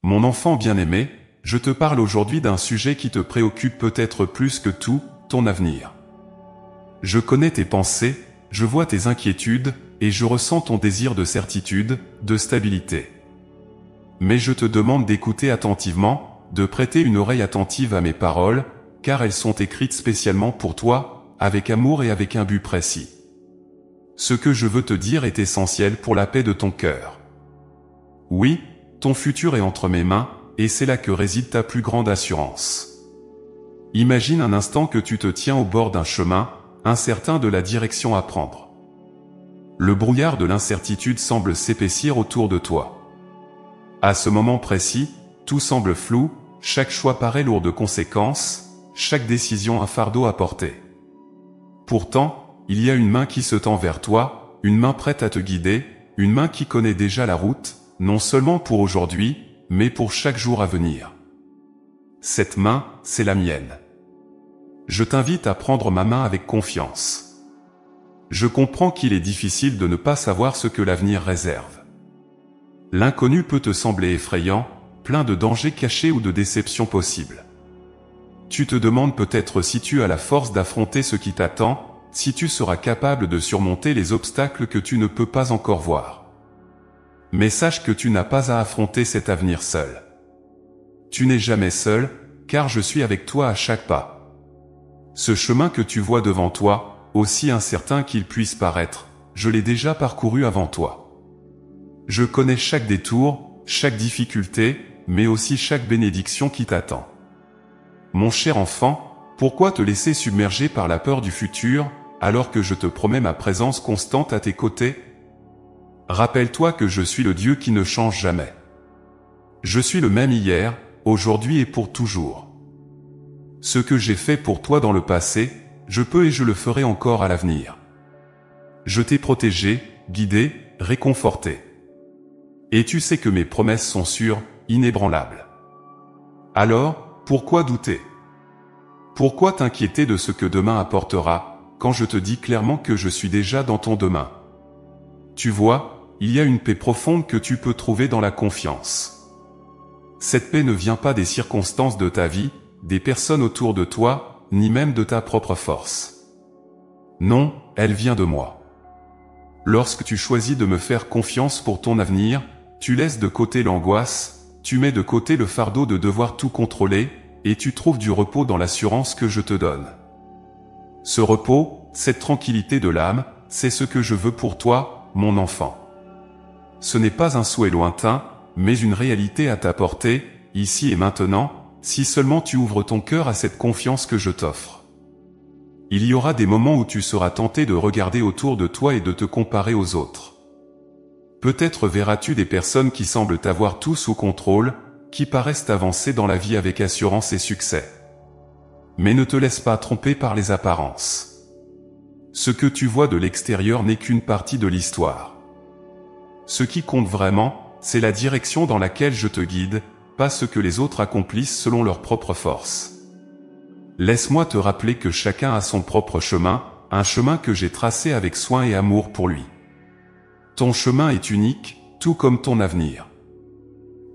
Mon enfant bien-aimé, je te parle aujourd'hui d'un sujet qui te préoccupe peut-être plus que tout, ton avenir. Je connais tes pensées, je vois tes inquiétudes, et je ressens ton désir de certitude, de stabilité. Mais je te demande d'écouter attentivement, de prêter une oreille attentive à mes paroles, car elles sont écrites spécialement pour toi, avec amour et avec un but précis. Ce que je veux te dire est essentiel pour la paix de ton cœur. Oui, ton futur est entre mes mains, et c'est là que réside ta plus grande assurance. Imagine un instant que tu te tiens au bord d'un chemin, incertain de la direction à prendre. Le brouillard de l'incertitude semble s'épaissir autour de toi. À ce moment précis, tout semble flou, chaque choix paraît lourd de conséquences, chaque décision un fardeau à porter. Pourtant, il y a une main qui se tend vers toi, une main prête à te guider, une main qui connaît déjà la route, non seulement pour aujourd'hui, mais pour chaque jour à venir. Cette main, c'est la mienne. Je t'invite à prendre ma main avec confiance. Je comprends qu'il est difficile de ne pas savoir ce que l'avenir réserve. L'inconnu peut te sembler effrayant, plein de dangers cachés ou de déceptions possibles. Tu te demandes peut-être si tu as la force d'affronter ce qui t'attend, si tu seras capable de surmonter les obstacles que tu ne peux pas encore voir. Mais sache que tu n'as pas à affronter cet avenir seul. Tu n'es jamais seul, car je suis avec toi à chaque pas. Ce chemin que tu vois devant toi, aussi incertain qu'il puisse paraître, je l'ai déjà parcouru avant toi. Je connais chaque détour, chaque difficulté, mais aussi chaque bénédiction qui t'attend. Mon cher enfant, pourquoi te laisser submerger par la peur du futur, alors que je te promets ma présence constante à tes côtés? Rappelle-toi que je suis le Dieu qui ne change jamais. Je suis le même hier, aujourd'hui et pour toujours. Ce que j'ai fait pour toi dans le passé, je peux et je le ferai encore à l'avenir. Je t'ai protégé, guidé, réconforté. Et tu sais que mes promesses sont sûres, inébranlables. Alors, pourquoi douter? Pourquoi t'inquiéter de ce que demain apportera, quand je te dis clairement que je suis déjà dans ton demain? Tu vois, il y a une paix profonde que tu peux trouver dans la confiance. Cette paix ne vient pas des circonstances de ta vie, des personnes autour de toi, ni même de ta propre force. Non, elle vient de moi. Lorsque tu choisis de me faire confiance pour ton avenir, tu laisses de côté l'angoisse, tu mets de côté le fardeau de devoir tout contrôler, et tu trouves du repos dans l'assurance que je te donne. Ce repos, cette tranquillité de l'âme, c'est ce que je veux pour toi, mon enfant. Ce n'est pas un souhait lointain, mais une réalité à ta portée, ici et maintenant, si seulement tu ouvres ton cœur à cette confiance que je t'offre. Il y aura des moments où tu seras tenté de regarder autour de toi et de te comparer aux autres. Peut-être verras-tu des personnes qui semblent avoir tout sous contrôle, qui paraissent avancer dans la vie avec assurance et succès. Mais ne te laisse pas tromper par les apparences. Ce que tu vois de l'extérieur n'est qu'une partie de l'histoire. Ce qui compte vraiment, c'est la direction dans laquelle je te guide, pas ce que les autres accomplissent selon leur propre force. Laisse-moi te rappeler que chacun a son propre chemin, un chemin que j'ai tracé avec soin et amour pour lui. Ton chemin est unique, tout comme ton avenir.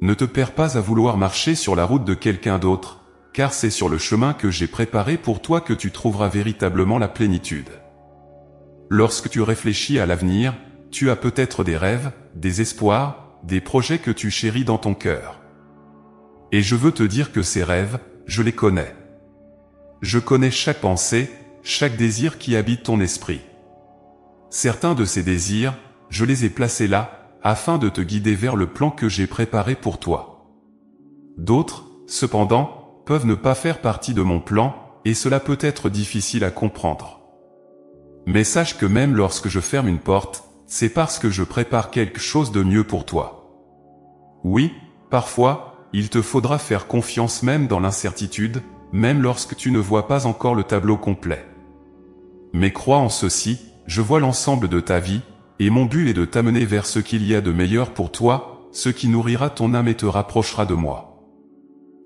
Ne te perds pas à vouloir marcher sur la route de quelqu'un d'autre, car c'est sur le chemin que j'ai préparé pour toi que tu trouveras véritablement la plénitude. Lorsque tu réfléchis à l'avenir, tu as peut-être des rêves, des espoirs, des projets que tu chéris dans ton cœur. Et je veux te dire que ces rêves, je les connais. Je connais chaque pensée, chaque désir qui habite ton esprit. Certains de ces désirs, je les ai placés là, afin de te guider vers le plan que j'ai préparé pour toi. D'autres, cependant, peuvent ne pas faire partie de mon plan, et cela peut être difficile à comprendre. Mais sache que même lorsque je ferme une porte, c'est parce que je prépare quelque chose de mieux pour toi. Oui, parfois, il te faudra faire confiance même dans l'incertitude, même lorsque tu ne vois pas encore le tableau complet. Mais crois en ceci, je vois l'ensemble de ta vie, et mon but est de t'amener vers ce qu'il y a de meilleur pour toi, ce qui nourrira ton âme et te rapprochera de moi.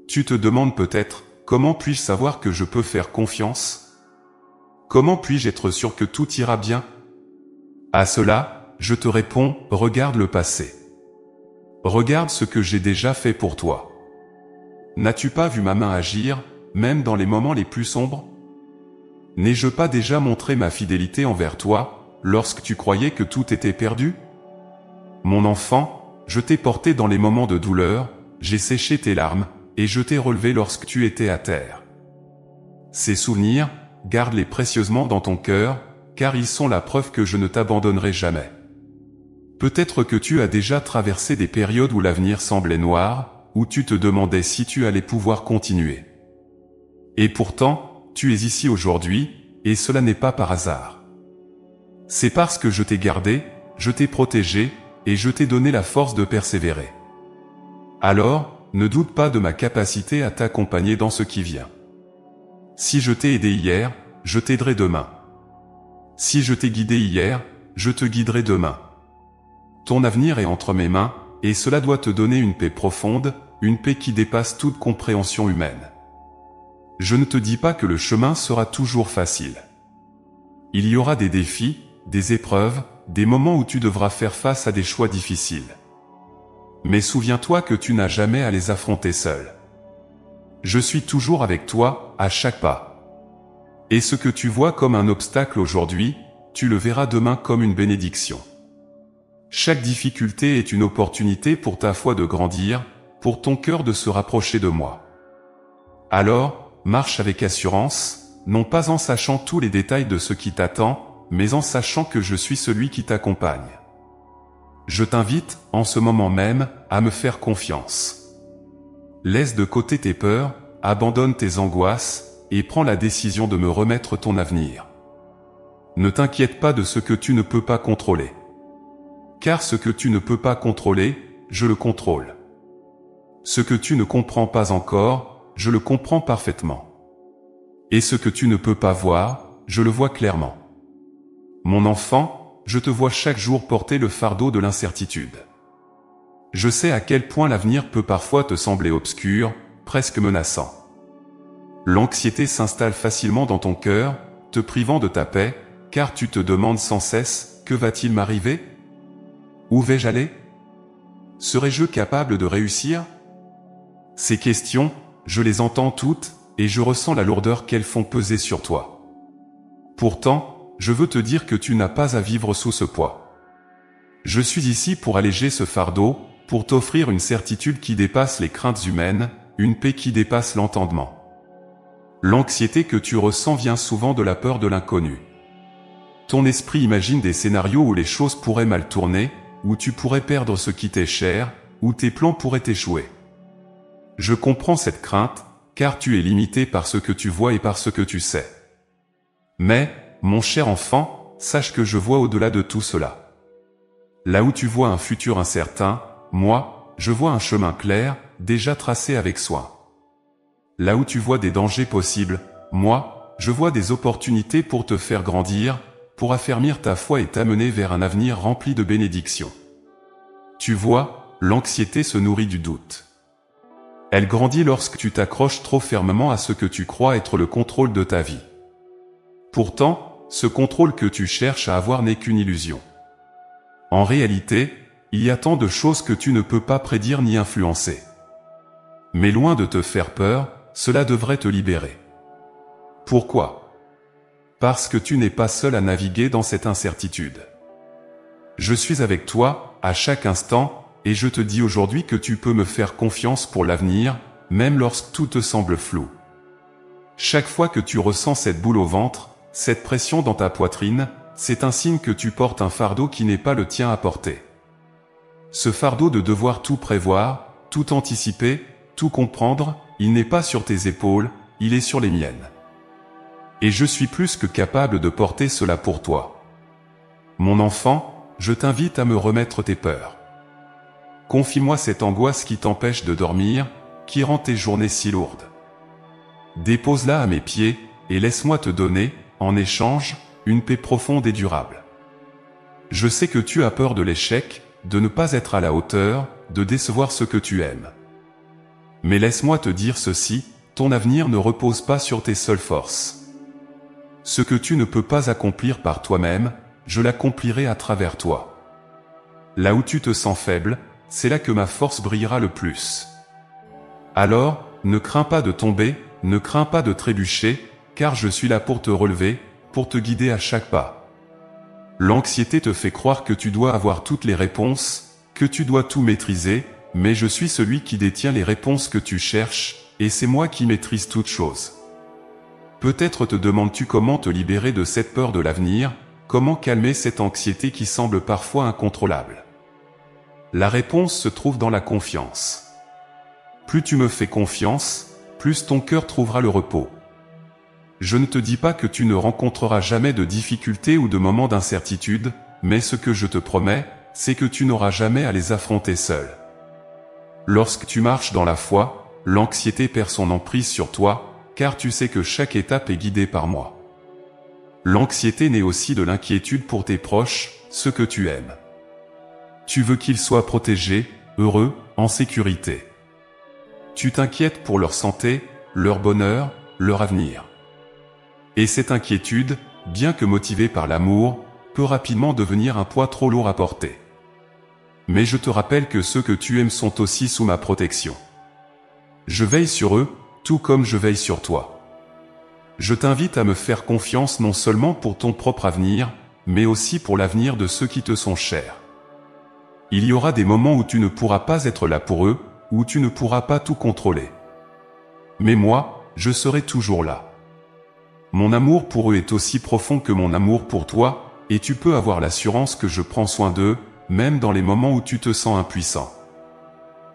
Tu te demandes peut-être, comment puis-je savoir que je peux faire confiance? Comment puis-je être sûr que tout ira bien? À cela, je te réponds, regarde le passé. Regarde ce que j'ai déjà fait pour toi. N'as-tu pas vu ma main agir, même dans les moments les plus sombres? N'ai-je pas déjà montré ma fidélité envers toi, lorsque tu croyais que tout était perdu? Mon enfant, je t'ai porté dans les moments de douleur, j'ai séché tes larmes, et je t'ai relevé lorsque tu étais à terre. Ces souvenirs, garde-les précieusement dans ton cœur, car ils sont la preuve que je ne t'abandonnerai jamais. Peut-être que tu as déjà traversé des périodes où l'avenir semblait noir, où tu te demandais si tu allais pouvoir continuer. Et pourtant, tu es ici aujourd'hui, et cela n'est pas par hasard. C'est parce que je t'ai gardé, je t'ai protégé, et je t'ai donné la force de persévérer. Alors, ne doute pas de ma capacité à t'accompagner dans ce qui vient. Si je t'ai aidé hier, je t'aiderai demain. Si je t'ai guidé hier, je te guiderai demain. Ton avenir est entre mes mains, et cela doit te donner une paix profonde, une paix qui dépasse toute compréhension humaine. Je ne te dis pas que le chemin sera toujours facile. Il y aura des défis, des épreuves, des moments où tu devras faire face à des choix difficiles. Mais souviens-toi que tu n'as jamais à les affronter seul. Je suis toujours avec toi, à chaque pas. Et ce que tu vois comme un obstacle aujourd'hui, tu le verras demain comme une bénédiction. Chaque difficulté est une opportunité pour ta foi de grandir, pour ton cœur de se rapprocher de moi. Alors, marche avec assurance, non pas en sachant tous les détails de ce qui t'attend, mais en sachant que je suis celui qui t'accompagne. Je t'invite, en ce moment même, à me faire confiance. Laisse de côté tes peurs, abandonne tes angoisses, et prends la décision de me remettre ton avenir. Ne t'inquiète pas de ce que tu ne peux pas contrôler. Car ce que tu ne peux pas contrôler, je le contrôle. Ce que tu ne comprends pas encore, je le comprends parfaitement. Et ce que tu ne peux pas voir, je le vois clairement. Mon enfant, je te vois chaque jour porter le fardeau de l'incertitude. Je sais à quel point l'avenir peut parfois te sembler obscur, presque menaçant. L'anxiété s'installe facilement dans ton cœur, te privant de ta paix, car tu te demandes sans cesse, que va-t-il m'arriver? Où vais-je aller? Serais-je capable de réussir? Ces questions, je les entends toutes, et je ressens la lourdeur qu'elles font peser sur toi. Pourtant, je veux te dire que tu n'as pas à vivre sous ce poids. Je suis ici pour alléger ce fardeau, pour t'offrir une certitude qui dépasse les craintes humaines, une paix qui dépasse l'entendement. L'anxiété que tu ressens vient souvent de la peur de l'inconnu. Ton esprit imagine des scénarios où les choses pourraient mal tourner, où tu pourrais perdre ce qui t'est cher, où tes plans pourraient échouer. Je comprends cette crainte, car tu es limité par ce que tu vois et par ce que tu sais. Mais, mon cher enfant, sache que je vois au-delà de tout cela. Là où tu vois un futur incertain, moi, je vois un chemin clair, déjà tracé avec soin. Là où tu vois des dangers possibles, moi, je vois des opportunités pour te faire grandir, pour affermir ta foi et t'amener vers un avenir rempli de bénédictions. Tu vois, l'anxiété se nourrit du doute. Elle grandit lorsque tu t'accroches trop fermement à ce que tu crois être le contrôle de ta vie. Pourtant, ce contrôle que tu cherches à avoir n'est qu'une illusion. En réalité, il y a tant de choses que tu ne peux pas prédire ni influencer. Mais loin de te faire peur, cela devrait te libérer. Pourquoi? Parce que tu n'es pas seul à naviguer dans cette incertitude. Je suis avec toi, à chaque instant, et je te dis aujourd'hui que tu peux me faire confiance pour l'avenir, même lorsque tout te semble flou. Chaque fois que tu ressens cette boule au ventre, cette pression dans ta poitrine, c'est un signe que tu portes un fardeau qui n'est pas le tien à porter. Ce fardeau de devoir tout prévoir, tout anticiper, tout comprendre, il n'est pas sur tes épaules, il est sur les miennes. Et je suis plus que capable de porter cela pour toi. Mon enfant, je t'invite à me remettre tes peurs. Confie-moi cette angoisse qui t'empêche de dormir, qui rend tes journées si lourdes. Dépose-la à mes pieds, et laisse-moi te donner, en échange, une paix profonde et durable. Je sais que tu as peur de l'échec, de ne pas être à la hauteur, de décevoir ceux que tu aimes. Mais laisse-moi te dire ceci, ton avenir ne repose pas sur tes seules forces. Ce que tu ne peux pas accomplir par toi-même, je l'accomplirai à travers toi. Là où tu te sens faible, c'est là que ma force brillera le plus. Alors, ne crains pas de tomber, ne crains pas de trébucher, car je suis là pour te relever, pour te guider à chaque pas. L'anxiété te fait croire que tu dois avoir toutes les réponses, que tu dois tout maîtriser, mais je suis celui qui détient les réponses que tu cherches, et c'est moi qui maîtrise toutes choses. Peut-être te demandes-tu comment te libérer de cette peur de l'avenir, comment calmer cette anxiété qui semble parfois incontrôlable. La réponse se trouve dans la confiance. Plus tu me fais confiance, plus ton cœur trouvera le repos. Je ne te dis pas que tu ne rencontreras jamais de difficultés ou de moments d'incertitude, mais ce que je te promets, c'est que tu n'auras jamais à les affronter seul. Lorsque tu marches dans la foi, l'anxiété perd son emprise sur toi, car tu sais que chaque étape est guidée par moi. L'anxiété naît aussi de l'inquiétude pour tes proches, ceux que tu aimes. Tu veux qu'ils soient protégés, heureux, en sécurité. Tu t'inquiètes pour leur santé, leur bonheur, leur avenir. Et cette inquiétude, bien que motivée par l'amour, peut rapidement devenir un poids trop lourd à porter. Mais je te rappelle que ceux que tu aimes sont aussi sous ma protection. Je veille sur eux, tout comme je veille sur toi. Je t'invite à me faire confiance non seulement pour ton propre avenir, mais aussi pour l'avenir de ceux qui te sont chers. Il y aura des moments où tu ne pourras pas être là pour eux, où tu ne pourras pas tout contrôler. Mais moi, je serai toujours là. Mon amour pour eux est aussi profond que mon amour pour toi, et tu peux avoir l'assurance que je prends soin d'eux, même dans les moments où tu te sens impuissant.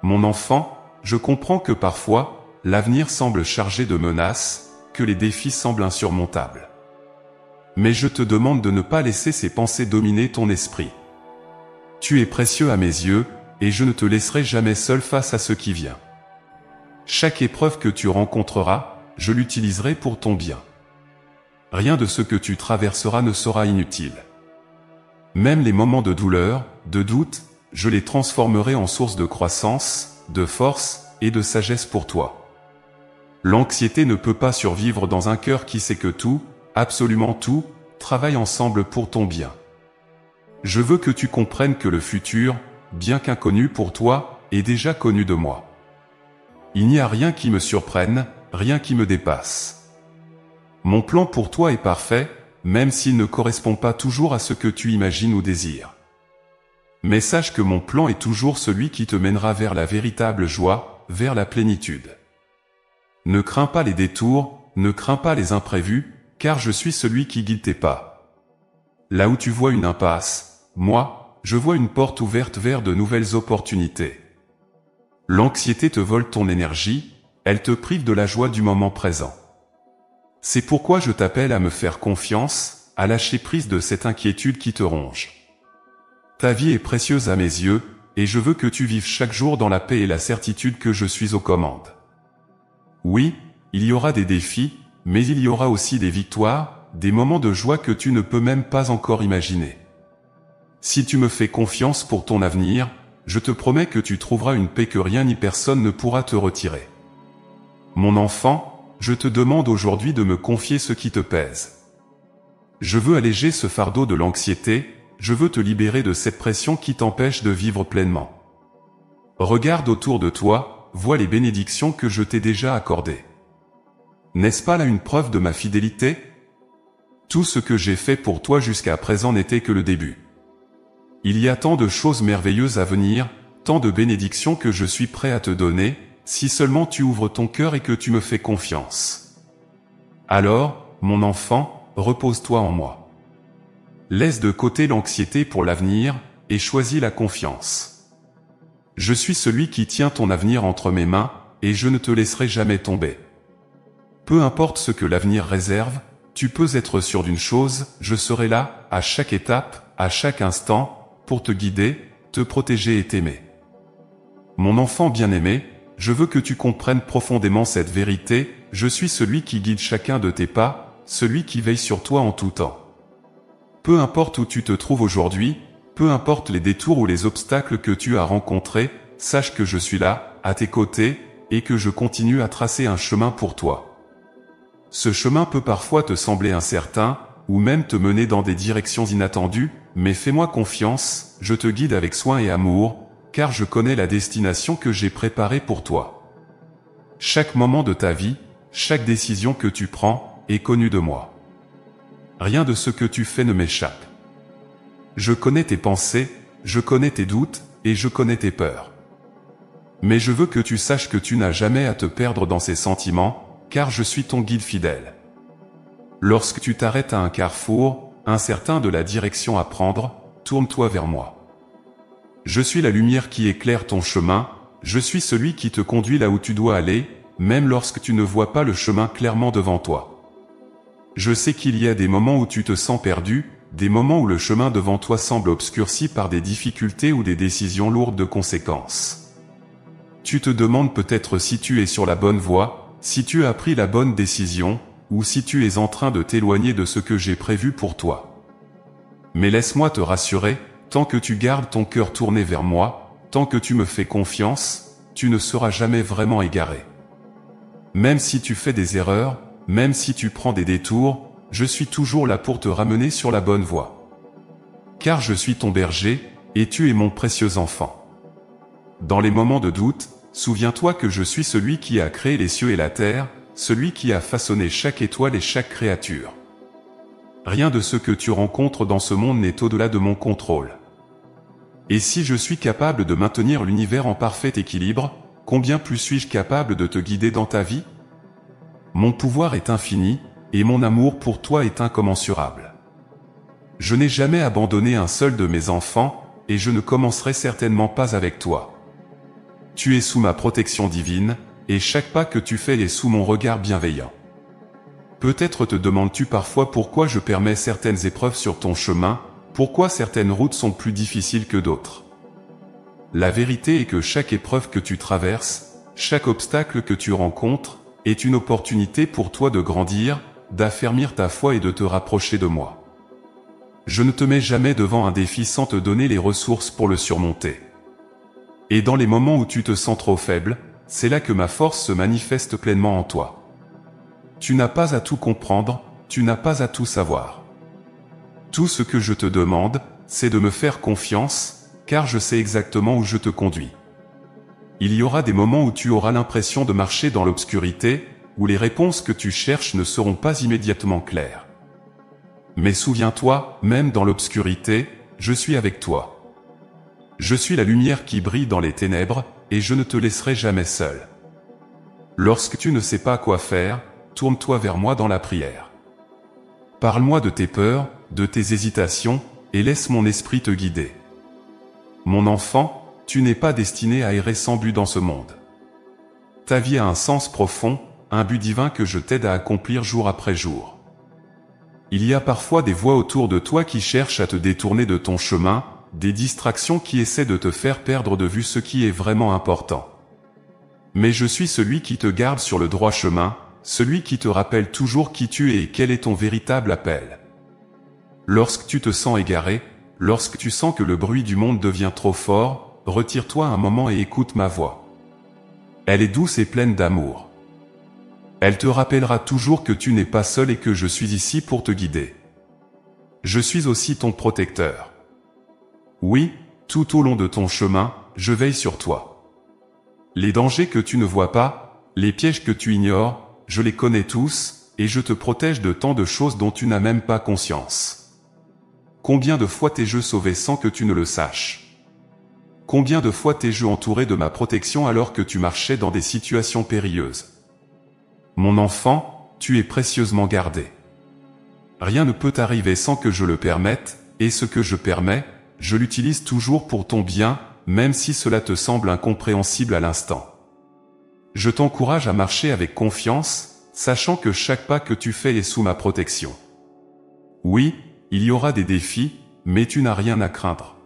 Mon enfant, je comprends que parfois, l'avenir semble chargé de menaces, que les défis semblent insurmontables. Mais je te demande de ne pas laisser ces pensées dominer ton esprit. Tu es précieux à mes yeux, et je ne te laisserai jamais seul face à ce qui vient. Chaque épreuve que tu rencontreras, je l'utiliserai pour ton bien. Rien de ce que tu traverseras ne sera inutile. Même les moments de douleur, de doute, je les transformerai en source de croissance, de force et de sagesse pour toi. L'anxiété ne peut pas survivre dans un cœur qui sait que tout, absolument tout, travaille ensemble pour ton bien. Je veux que tu comprennes que le futur, bien qu'inconnu pour toi, est déjà connu de moi. Il n'y a rien qui me surprenne, rien qui me dépasse. Mon plan pour toi est parfait, même s'il ne correspond pas toujours à ce que tu imagines ou désires. Mais sache que mon plan est toujours celui qui te mènera vers la véritable joie, vers la plénitude. Ne crains pas les détours, ne crains pas les imprévus, car je suis celui qui guide tes pas. Là où tu vois une impasse, moi, je vois une porte ouverte vers de nouvelles opportunités. L'anxiété te vole ton énergie, elle te prive de la joie du moment présent. C'est pourquoi je t'appelle à me faire confiance, à lâcher prise de cette inquiétude qui te ronge. Ta vie est précieuse à mes yeux, et je veux que tu vives chaque jour dans la paix et la certitude que je suis aux commandes. Oui, il y aura des défis, mais il y aura aussi des victoires, des moments de joie que tu ne peux même pas encore imaginer. Si tu me fais confiance pour ton avenir, je te promets que tu trouveras une paix que rien ni personne ne pourra te retirer. Mon enfant, je te demande aujourd'hui de me confier ce qui te pèse. Je veux alléger ce fardeau de l'anxiété, je veux te libérer de cette pression qui t'empêche de vivre pleinement. Regarde autour de toi, vois les bénédictions que je t'ai déjà accordées. N'est-ce pas là une preuve de ma fidélité? Tout ce que j'ai fait pour toi jusqu'à présent n'était que le début. Il y a tant de choses merveilleuses à venir, tant de bénédictions que je suis prêt à te donner, si seulement tu ouvres ton cœur et que tu me fais confiance. Alors, mon enfant, repose-toi en moi. Laisse de côté l'anxiété pour l'avenir, et choisis la confiance. Je suis celui qui tient ton avenir entre mes mains, et je ne te laisserai jamais tomber. Peu importe ce que l'avenir réserve, tu peux être sûr d'une chose, je serai là, à chaque étape, à chaque instant, pour te guider, te protéger et t'aimer. Mon enfant bien-aimé, je veux que tu comprennes profondément cette vérité, je suis celui qui guide chacun de tes pas, celui qui veille sur toi en tout temps. Peu importe où tu te trouves aujourd'hui, peu importe les détours ou les obstacles que tu as rencontrés, sache que je suis là, à tes côtés, et que je continue à tracer un chemin pour toi. Ce chemin peut parfois te sembler incertain, ou même te mener dans des directions inattendues, mais fais-moi confiance, je te guide avec soin et amour, car je connais la destination que j'ai préparée pour toi. Chaque moment de ta vie, chaque décision que tu prends, est connue de moi. Rien de ce que tu fais ne m'échappe. Je connais tes pensées, je connais tes doutes, et je connais tes peurs. Mais je veux que tu saches que tu n'as jamais à te perdre dans ces sentiments, car je suis ton guide fidèle. Lorsque tu t'arrêtes à un carrefour, incertain de la direction à prendre, tourne-toi vers moi. Je suis la lumière qui éclaire ton chemin, je suis celui qui te conduit là où tu dois aller, même lorsque tu ne vois pas le chemin clairement devant toi. Je sais qu'il y a des moments où tu te sens perdu, des moments où le chemin devant toi semble obscurci par des difficultés ou des décisions lourdes de conséquences. Tu te demandes peut-être si tu es sur la bonne voie, si tu as pris la bonne décision, ou si tu es en train de t'éloigner de ce que j'ai prévu pour toi. Mais laisse-moi te rassurer, tant que tu gardes ton cœur tourné vers moi, tant que tu me fais confiance, tu ne seras jamais vraiment égaré. Même si tu fais des erreurs, même si tu prends des détours, je suis toujours là pour te ramener sur la bonne voie. Car je suis ton berger, et tu es mon précieux enfant. Dans les moments de doute, souviens-toi que je suis celui qui a créé les cieux et la terre, celui qui a façonné chaque étoile et chaque créature. Rien de ce que tu rencontres dans ce monde n'est au-delà de mon contrôle. Et si je suis capable de maintenir l'univers en parfait équilibre, combien plus suis-je capable de te guider dans ta vie? Mon pouvoir est infini, et mon amour pour toi est incommensurable. Je n'ai jamais abandonné un seul de mes enfants, et je ne commencerai certainement pas avec toi. Tu es sous ma protection divine, et chaque pas que tu fais est sous mon regard bienveillant. Peut-être te demandes-tu parfois pourquoi je permets certaines épreuves sur ton chemin, pourquoi certaines routes sont plus difficiles que d'autres. La vérité est que chaque épreuve que tu traverses, chaque obstacle que tu rencontres, est une opportunité pour toi de grandir, d'affermir ta foi et de te rapprocher de moi. Je ne te mets jamais devant un défi sans te donner les ressources pour le surmonter. Et dans les moments où tu te sens trop faible, c'est là que ma force se manifeste pleinement en toi. Tu n'as pas à tout comprendre, tu n'as pas à tout savoir. Tout ce que je te demande, c'est de me faire confiance, car je sais exactement où je te conduis. Il y aura des moments où tu auras l'impression de marcher dans l'obscurité, où les réponses que tu cherches ne seront pas immédiatement claires. Mais souviens-toi, même dans l'obscurité, je suis avec toi. Je suis la lumière qui brille dans les ténèbres, et je ne te laisserai jamais seul. Lorsque tu ne sais pas quoi faire, tourne-toi vers moi dans la prière. Parle-moi de tes peurs, de tes hésitations, et laisse mon esprit te guider. Mon enfant, tu n'es pas destiné à errer sans but dans ce monde. Ta vie a un sens profond, un but divin que je t'aide à accomplir jour après jour. Il y a parfois des voix autour de toi qui cherchent à te détourner de ton chemin, des distractions qui essaient de te faire perdre de vue ce qui est vraiment important. Mais je suis celui qui te garde sur le droit chemin, celui qui te rappelle toujours qui tu es et quel est ton véritable appel. Lorsque tu te sens égaré, lorsque tu sens que le bruit du monde devient trop fort, retire-toi un moment et écoute ma voix. Elle est douce et pleine d'amour. Elle te rappellera toujours que tu n'es pas seul et que je suis ici pour te guider. Je suis aussi ton protecteur. Oui, tout au long de ton chemin, je veille sur toi. Les dangers que tu ne vois pas, les pièges que tu ignores, je les connais tous, et je te protège de tant de choses dont tu n'as même pas conscience. Combien de fois t'ai-je sauvé sans que tu ne le saches? Combien de fois t'ai-je entouré de ma protection alors que tu marchais dans des situations périlleuses? Mon enfant, tu es précieusement gardé. Rien ne peut arriver sans que je le permette, et ce que je permets, je l'utilise toujours pour ton bien, même si cela te semble incompréhensible à l'instant. Je t'encourage à marcher avec confiance, sachant que chaque pas que tu fais est sous ma protection. Oui, il y aura des défis, mais tu n'as rien à craindre.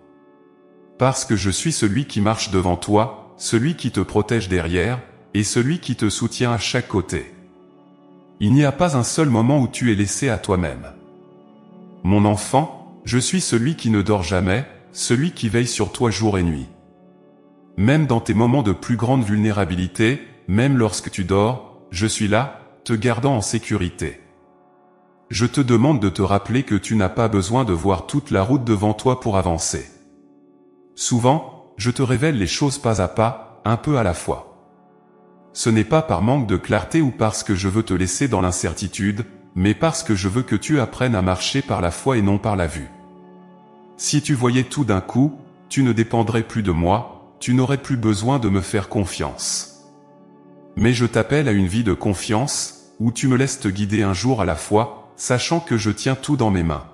Parce que je suis celui qui marche devant toi, celui qui te protège derrière, et celui qui te soutient à chaque côté. Il n'y a pas un seul moment où tu es laissé à toi-même. Mon enfant, je suis celui qui ne dort jamais, celui qui veille sur toi jour et nuit. Même dans tes moments de plus grande vulnérabilité, même lorsque tu dors, je suis là, te gardant en sécurité. Je te demande de te rappeler que tu n'as pas besoin de voir toute la route devant toi pour avancer. Souvent, je te révèle les choses pas à pas, un peu à la fois. Ce n'est pas par manque de clarté ou parce que je veux te laisser dans l'incertitude, mais parce que je veux que tu apprennes à marcher par la foi et non par la vue. Si tu voyais tout d'un coup, tu ne dépendrais plus de moi, tu n'aurais plus besoin de me faire confiance. Mais je t'appelle à une vie de confiance, où tu me laisses te guider un jour à la fois, sachant que je tiens tout dans mes mains.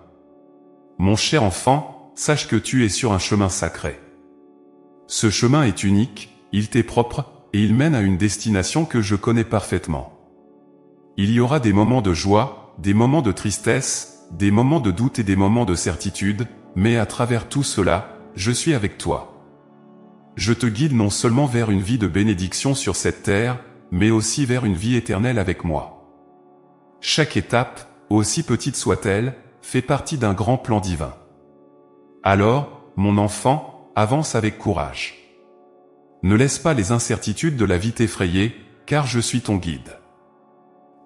Mon cher enfant, sache que tu es sur un chemin sacré. Ce chemin est unique, il t'est propre, et il mène à une destination que je connais parfaitement. Il y aura des moments de joie, des moments de tristesse, des moments de doute et des moments de certitude, mais à travers tout cela, je suis avec toi. Je te guide non seulement vers une vie de bénédiction sur cette terre, mais aussi vers une vie éternelle avec moi. Chaque étape, aussi petite soit-elle, fait partie d'un grand plan divin. Alors, mon enfant, avance avec courage. Ne laisse pas les incertitudes de la vie t'effrayer, car je suis ton guide.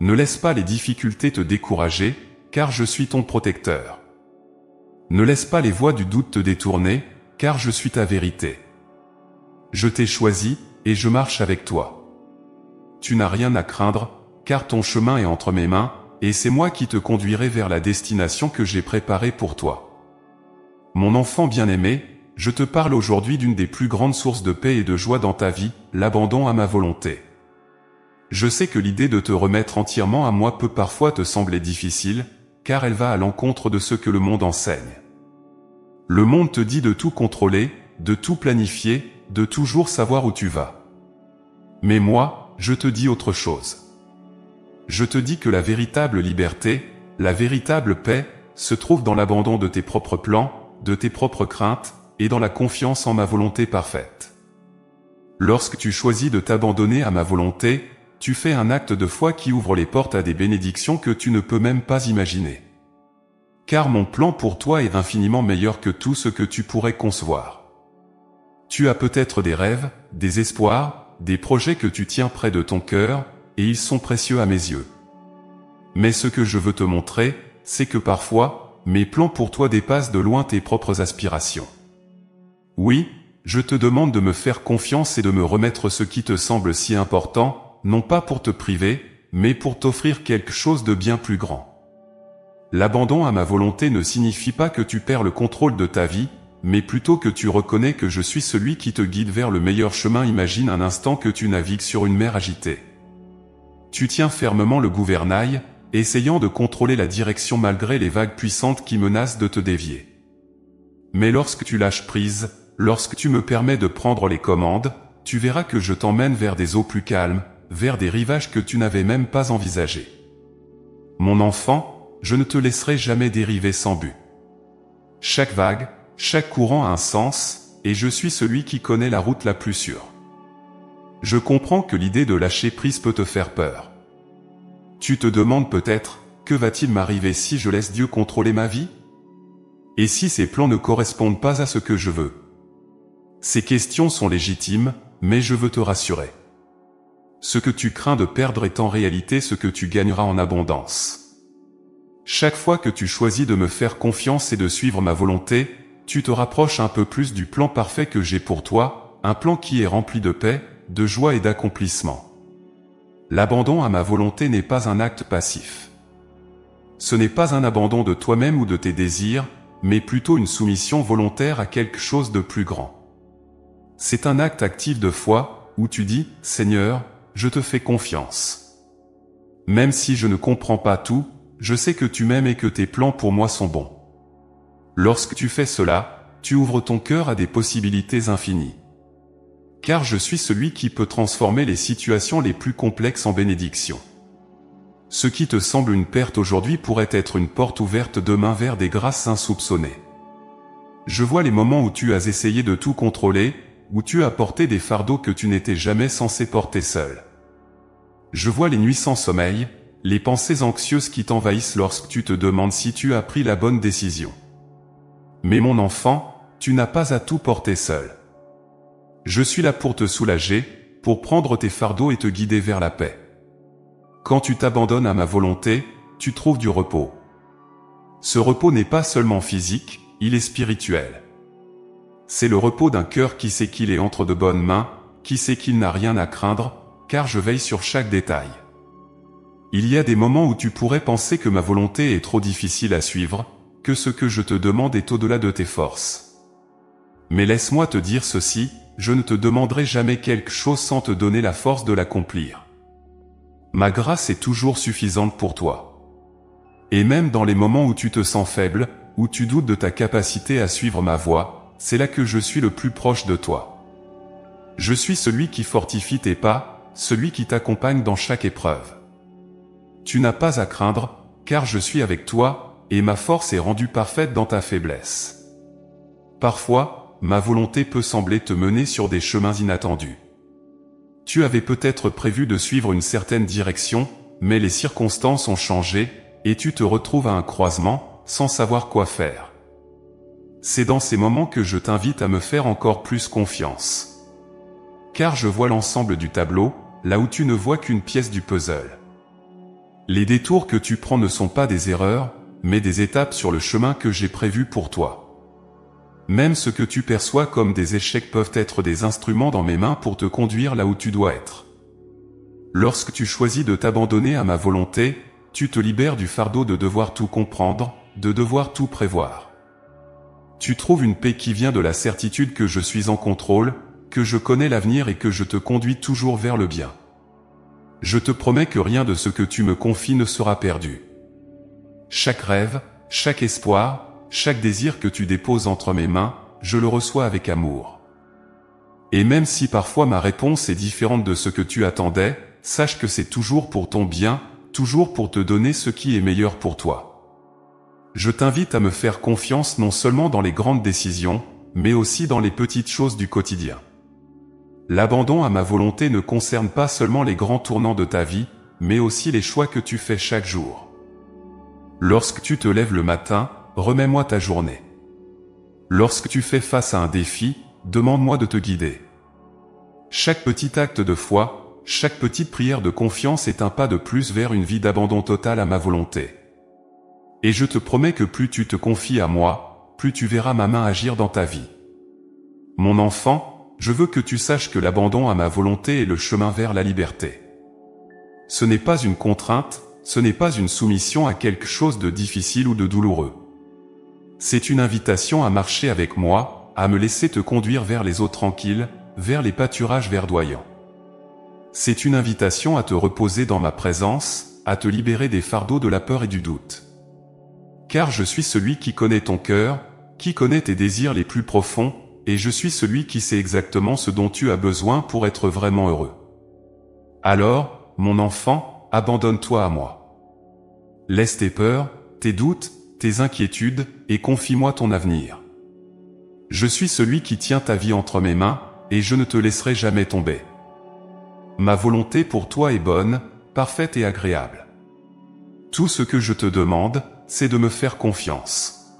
Ne laisse pas les difficultés te décourager, car je suis ton protecteur. Ne laisse pas les voies du doute te détourner, car je suis ta vérité. Je t'ai choisi, et je marche avec toi. Tu n'as rien à craindre, car ton chemin est entre mes mains, et c'est moi qui te conduirai vers la destination que j'ai préparée pour toi. Mon enfant bien-aimé, je te parle aujourd'hui d'une des plus grandes sources de paix et de joie dans ta vie, l'abandon à ma volonté. Je sais que l'idée de te remettre entièrement à moi peut parfois te sembler difficile, car elle va à l'encontre de ce que le monde enseigne. Le monde te dit de tout contrôler, de tout planifier, de toujours savoir où tu vas. Mais moi, je te dis autre chose. Je te dis que la véritable liberté, la véritable paix, se trouve dans l'abandon de tes propres plans, de tes propres craintes, et dans la confiance en ma volonté parfaite. Lorsque tu choisis de t'abandonner à ma volonté, tu fais un acte de foi qui ouvre les portes à des bénédictions que tu ne peux même pas imaginer. Car mon plan pour toi est infiniment meilleur que tout ce que tu pourrais concevoir. Tu as peut-être des rêves, des espoirs, des projets que tu tiens près de ton cœur, et ils sont précieux à mes yeux. Mais ce que je veux te montrer, c'est que parfois, mes plans pour toi dépassent de loin tes propres aspirations. Oui, je te demande de me faire confiance et de me remettre ce qui te semble si important, non pas pour te priver, mais pour t'offrir quelque chose de bien plus grand. L'abandon à ma volonté ne signifie pas que tu perds le contrôle de ta vie, mais plutôt que tu reconnais que je suis celui qui te guide vers le meilleur chemin. Imagine un instant que tu navigues sur une mer agitée. Tu tiens fermement le gouvernail, essayant de contrôler la direction malgré les vagues puissantes qui menacent de te dévier. Mais lorsque tu lâches prise, lorsque tu me permets de prendre les commandes, tu verras que je t'emmène vers des eaux plus calmes, vers des rivages que tu n'avais même pas envisagés. Mon enfant, je ne te laisserai jamais dériver sans but. Chaque vague, chaque courant a un sens, et je suis celui qui connaît la route la plus sûre. Je comprends que l'idée de lâcher prise peut te faire peur. Tu te demandes peut-être, que va-t-il m'arriver si je laisse Dieu contrôler ma vie? Et si ses plans ne correspondent pas à ce que je veux? Ces questions sont légitimes, mais je veux te rassurer. Ce que tu crains de perdre est en réalité ce que tu gagneras en abondance. Chaque fois que tu choisis de me faire confiance et de suivre ma volonté, tu te rapproches un peu plus du plan parfait que j'ai pour toi, un plan qui est rempli de paix, de joie et d'accomplissement. L'abandon à ma volonté n'est pas un acte passif. Ce n'est pas un abandon de toi-même ou de tes désirs, mais plutôt une soumission volontaire à quelque chose de plus grand. C'est un acte actif de foi, où tu dis « Seigneur, je te fais confiance. Même si je ne comprends pas tout, je sais que tu m'aimes et que tes plans pour moi sont bons. » Lorsque tu fais cela, tu ouvres ton cœur à des possibilités infinies. Car je suis celui qui peut transformer les situations les plus complexes en bénédictions. Ce qui te semble une perte aujourd'hui pourrait être une porte ouverte demain vers des grâces insoupçonnées. Je vois les moments où tu as essayé de tout contrôler, où tu as porté des fardeaux que tu n'étais jamais censé porter seul. Je vois les nuits sans sommeil, les pensées anxieuses qui t'envahissent lorsque tu te demandes si tu as pris la bonne décision. Mais mon enfant, tu n'as pas à tout porter seul. Je suis là pour te soulager, pour prendre tes fardeaux et te guider vers la paix. Quand tu t'abandonnes à ma volonté, tu trouves du repos. Ce repos n'est pas seulement physique, il est spirituel. C'est le repos d'un cœur qui sait qu'il est entre de bonnes mains, qui sait qu'il n'a rien à craindre, car je veille sur chaque détail. Il y a des moments où tu pourrais penser que ma volonté est trop difficile à suivre, que ce que je te demande est au-delà de tes forces. Mais laisse-moi te dire ceci, je ne te demanderai jamais quelque chose sans te donner la force de l'accomplir. Ma grâce est toujours suffisante pour toi. Et même dans les moments où tu te sens faible, où tu doutes de ta capacité à suivre ma voie, c'est là que je suis le plus proche de toi. Je suis celui qui fortifie tes pas, celui qui t'accompagne dans chaque épreuve. Tu n'as pas à craindre, car je suis avec toi, et ma force est rendue parfaite dans ta faiblesse. Parfois, ma volonté peut sembler te mener sur des chemins inattendus. Tu avais peut-être prévu de suivre une certaine direction, mais les circonstances ont changé, et tu te retrouves à un croisement, sans savoir quoi faire. C'est dans ces moments que je t'invite à me faire encore plus confiance. Car je vois l'ensemble du tableau, là où tu ne vois qu'une pièce du puzzle. Les détours que tu prends ne sont pas des erreurs, mais des étapes sur le chemin que j'ai prévu pour toi. Même ce que tu perçois comme des échecs peuvent être des instruments dans mes mains pour te conduire là où tu dois être. Lorsque tu choisis de t'abandonner à ma volonté, tu te libères du fardeau de devoir tout comprendre, de devoir tout prévoir. Tu trouves une paix qui vient de la certitude que je suis en contrôle, que je connais l'avenir et que je te conduis toujours vers le bien. Je te promets que rien de ce que tu me confies ne sera perdu. Chaque rêve, chaque espoir, chaque désir que tu déposes entre mes mains, je le reçois avec amour. Et même si parfois ma réponse est différente de ce que tu attendais, sache que c'est toujours pour ton bien, toujours pour te donner ce qui est meilleur pour toi. Je t'invite à me faire confiance non seulement dans les grandes décisions, mais aussi dans les petites choses du quotidien. L'abandon à ma volonté ne concerne pas seulement les grands tournants de ta vie, mais aussi les choix que tu fais chaque jour. Lorsque tu te lèves le matin, remets-moi ta journée. Lorsque tu fais face à un défi, demande-moi de te guider. Chaque petit acte de foi, chaque petite prière de confiance est un pas de plus vers une vie d'abandon total à ma volonté. Et je te promets que plus tu te confies à moi, plus tu verras ma main agir dans ta vie. Mon enfant, je veux que tu saches que l'abandon à ma volonté est le chemin vers la liberté. Ce n'est pas une contrainte, ce n'est pas une soumission à quelque chose de difficile ou de douloureux. C'est une invitation à marcher avec moi, à me laisser te conduire vers les eaux tranquilles, vers les pâturages verdoyants. C'est une invitation à te reposer dans ma présence, à te libérer des fardeaux de la peur et du doute. Car je suis celui qui connaît ton cœur, qui connaît tes désirs les plus profonds, et je suis celui qui sait exactement ce dont tu as besoin pour être vraiment heureux. Alors, mon enfant, abandonne-toi à moi. Laisse tes peurs, tes doutes, tes inquiétudes, et confie-moi ton avenir. Je suis celui qui tient ta vie entre mes mains, et je ne te laisserai jamais tomber. Ma volonté pour toi est bonne, parfaite et agréable. Tout ce que je te demande, c'est de me faire confiance.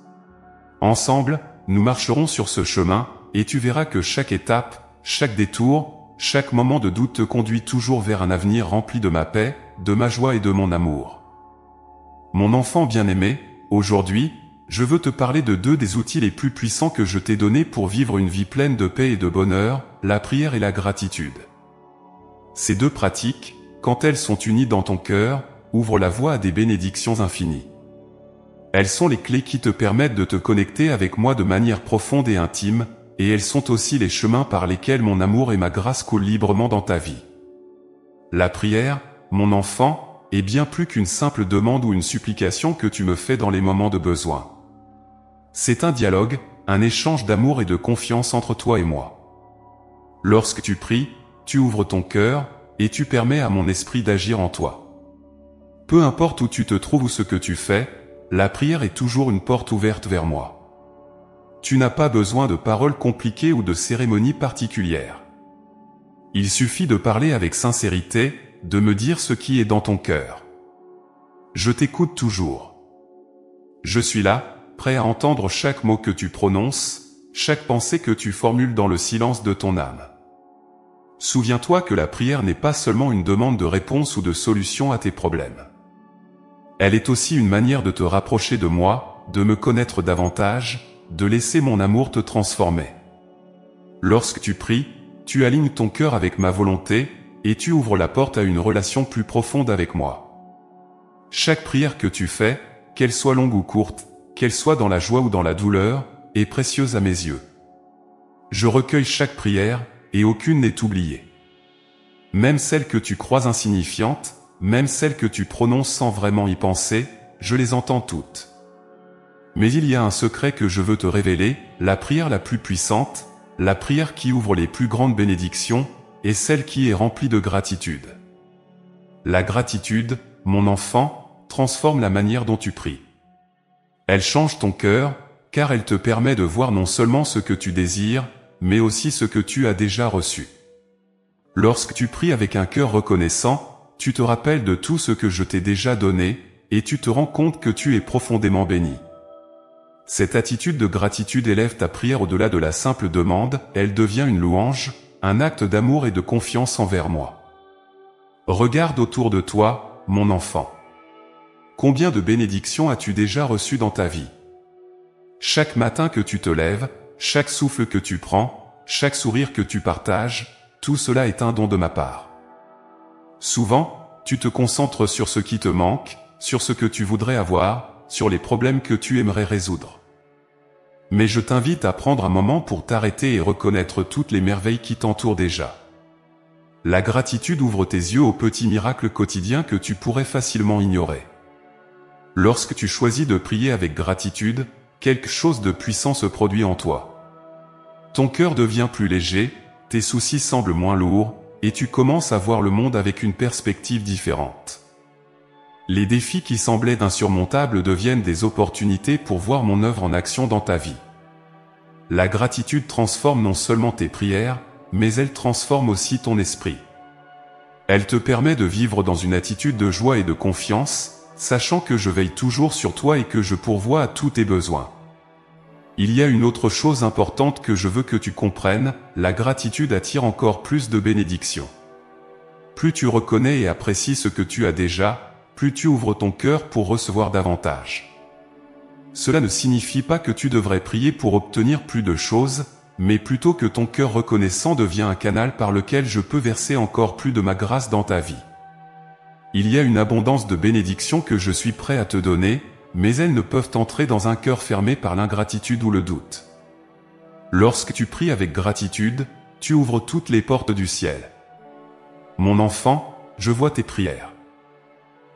Ensemble, nous marcherons sur ce chemin, et tu verras que chaque étape, chaque détour, chaque moment de doute te conduit toujours vers un avenir rempli de ma paix, de ma joie et de mon amour. Mon enfant bien-aimé, aujourd'hui, je veux te parler de deux des outils les plus puissants que je t'ai donnés pour vivre une vie pleine de paix et de bonheur, la prière et la gratitude. Ces deux pratiques, quand elles sont unies dans ton cœur, ouvrent la voie à des bénédictions infinies. Elles sont les clés qui te permettent de te connecter avec moi de manière profonde et intime, et elles sont aussi les chemins par lesquels mon amour et ma grâce coulent librement dans ta vie. La prière, mon enfant, est bien plus qu'une simple demande ou une supplication que tu me fais dans les moments de besoin. C'est un dialogue, un échange d'amour et de confiance entre toi et moi. Lorsque tu pries, tu ouvres ton cœur, et tu permets à mon esprit d'agir en toi. Peu importe où tu te trouves ou ce que tu fais, la prière est toujours une porte ouverte vers moi. Tu n'as pas besoin de paroles compliquées ou de cérémonies particulières. Il suffit de parler avec sincérité, de me dire ce qui est dans ton cœur. Je t'écoute toujours. Je suis là, prêt à entendre chaque mot que tu prononces, chaque pensée que tu formules dans le silence de ton âme. Souviens-toi que la prière n'est pas seulement une demande de réponse ou de solution à tes problèmes. Elle est aussi une manière de te rapprocher de moi, de me connaître davantage, de laisser mon amour te transformer. Lorsque tu pries, tu alignes ton cœur avec ma volonté, et tu ouvres la porte à une relation plus profonde avec moi. Chaque prière que tu fais, qu'elle soit longue ou courte, qu'elle soit dans la joie ou dans la douleur, est précieuse à mes yeux. Je recueille chaque prière, et aucune n'est oubliée. Même celles que tu crois insignifiantes, même celles que tu prononces sans vraiment y penser, je les entends toutes. Mais il y a un secret que je veux te révéler, la prière la plus puissante, la prière qui ouvre les plus grandes bénédictions, est celle qui est remplie de gratitude. La gratitude, mon enfant, transforme la manière dont tu pries. Elle change ton cœur, car elle te permet de voir non seulement ce que tu désires, mais aussi ce que tu as déjà reçu. Lorsque tu pries avec un cœur reconnaissant, tu te rappelles de tout ce que je t'ai déjà donné, et tu te rends compte que tu es profondément béni. Cette attitude de gratitude élève ta prière au-delà de la simple demande, elle devient une louange, un acte d'amour et de confiance envers moi. Regarde autour de toi, mon enfant. Combien de bénédictions as-tu déjà reçues dans ta vie? Chaque matin que tu te lèves, chaque souffle que tu prends, chaque sourire que tu partages, tout cela est un don de ma part. Souvent, tu te concentres sur ce qui te manque, sur ce que tu voudrais avoir, sur les problèmes que tu aimerais résoudre. Mais je t'invite à prendre un moment pour t'arrêter et reconnaître toutes les merveilles qui t'entourent déjà. La gratitude ouvre tes yeux aux petits miracles quotidiens que tu pourrais facilement ignorer. Lorsque tu choisis de prier avec gratitude, quelque chose de puissant se produit en toi. Ton cœur devient plus léger, tes soucis semblent moins lourds, et tu commences à voir le monde avec une perspective différente. Les défis qui semblaient insurmontables deviennent des opportunités pour voir mon œuvre en action dans ta vie. La gratitude transforme non seulement tes prières, mais elle transforme aussi ton esprit. Elle te permet de vivre dans une attitude de joie et de confiance, sachant que je veille toujours sur toi et que je pourvois à tous tes besoins. Il y a une autre chose importante que je veux que tu comprennes, la gratitude attire encore plus de bénédictions. Plus tu reconnais et apprécies ce que tu as déjà, plus tu ouvres ton cœur pour recevoir davantage. Cela ne signifie pas que tu devrais prier pour obtenir plus de choses, mais plutôt que ton cœur reconnaissant devient un canal par lequel je peux verser encore plus de ma grâce dans ta vie. Il y a une abondance de bénédictions que je suis prêt à te donner, mais elles ne peuvent entrer dans un cœur fermé par l'ingratitude ou le doute. Lorsque tu pries avec gratitude, tu ouvres toutes les portes du ciel. Mon enfant, je vois tes prières.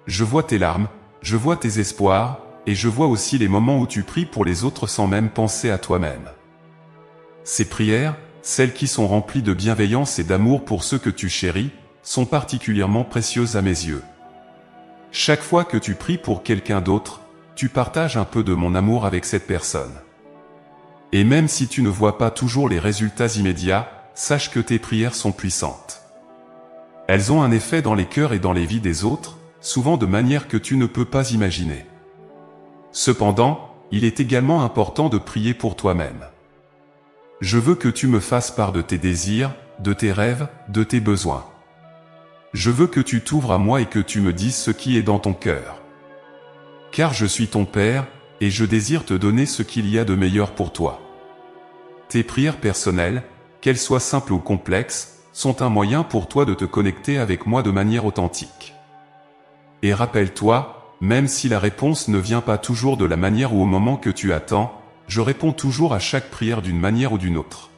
Je vois tes larmes, je vois tes espoirs, et je vois aussi les moments où tu pries pour les autres sans même penser à toi-même. Ces prières, celles qui sont remplies de bienveillance et d'amour pour ceux que tu chéris, sont particulièrement précieuses à mes yeux. Chaque fois que tu pries pour quelqu'un d'autre, tu partages un peu de mon amour avec cette personne. Et même si tu ne vois pas toujours les résultats immédiats, sache que tes prières sont puissantes. Elles ont un effet dans les cœurs et dans les vies des autres, souvent de manière que tu ne peux pas imaginer. Cependant, il est également important de prier pour toi-même. Je veux que tu me fasses part de tes désirs, de tes rêves, de tes besoins. Je veux que tu t'ouvres à moi et que tu me dises ce qui est dans ton cœur. Car je suis ton Père, et je désire te donner ce qu'il y a de meilleur pour toi. Tes prières personnelles, qu'elles soient simples ou complexes, sont un moyen pour toi de te connecter avec moi de manière authentique. Et rappelle-toi, même si la réponse ne vient pas toujours de la manière ou au moment que tu attends, je réponds toujours à chaque prière d'une manière ou d'une autre.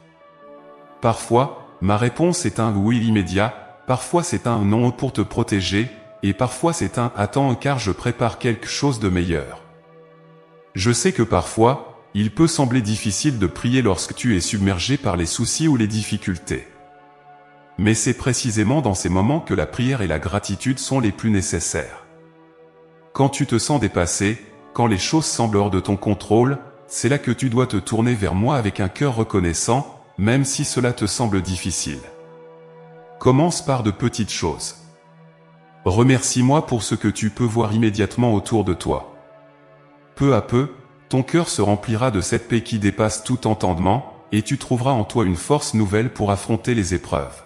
Parfois, ma réponse est un oui immédiat, parfois c'est un non pour te protéger, et parfois c'est un attends car je prépare quelque chose de meilleur. Je sais que parfois, il peut sembler difficile de prier lorsque tu es submergé par les soucis ou les difficultés. Mais c'est précisément dans ces moments que la prière et la gratitude sont les plus nécessaires. Quand tu te sens dépassé, quand les choses semblent hors de ton contrôle, c'est là que tu dois te tourner vers moi avec un cœur reconnaissant, même si cela te semble difficile. Commence par de petites choses. Remercie-moi pour ce que tu peux voir immédiatement autour de toi. Peu à peu, ton cœur se remplira de cette paix qui dépasse tout entendement, et tu trouveras en toi une force nouvelle pour affronter les épreuves.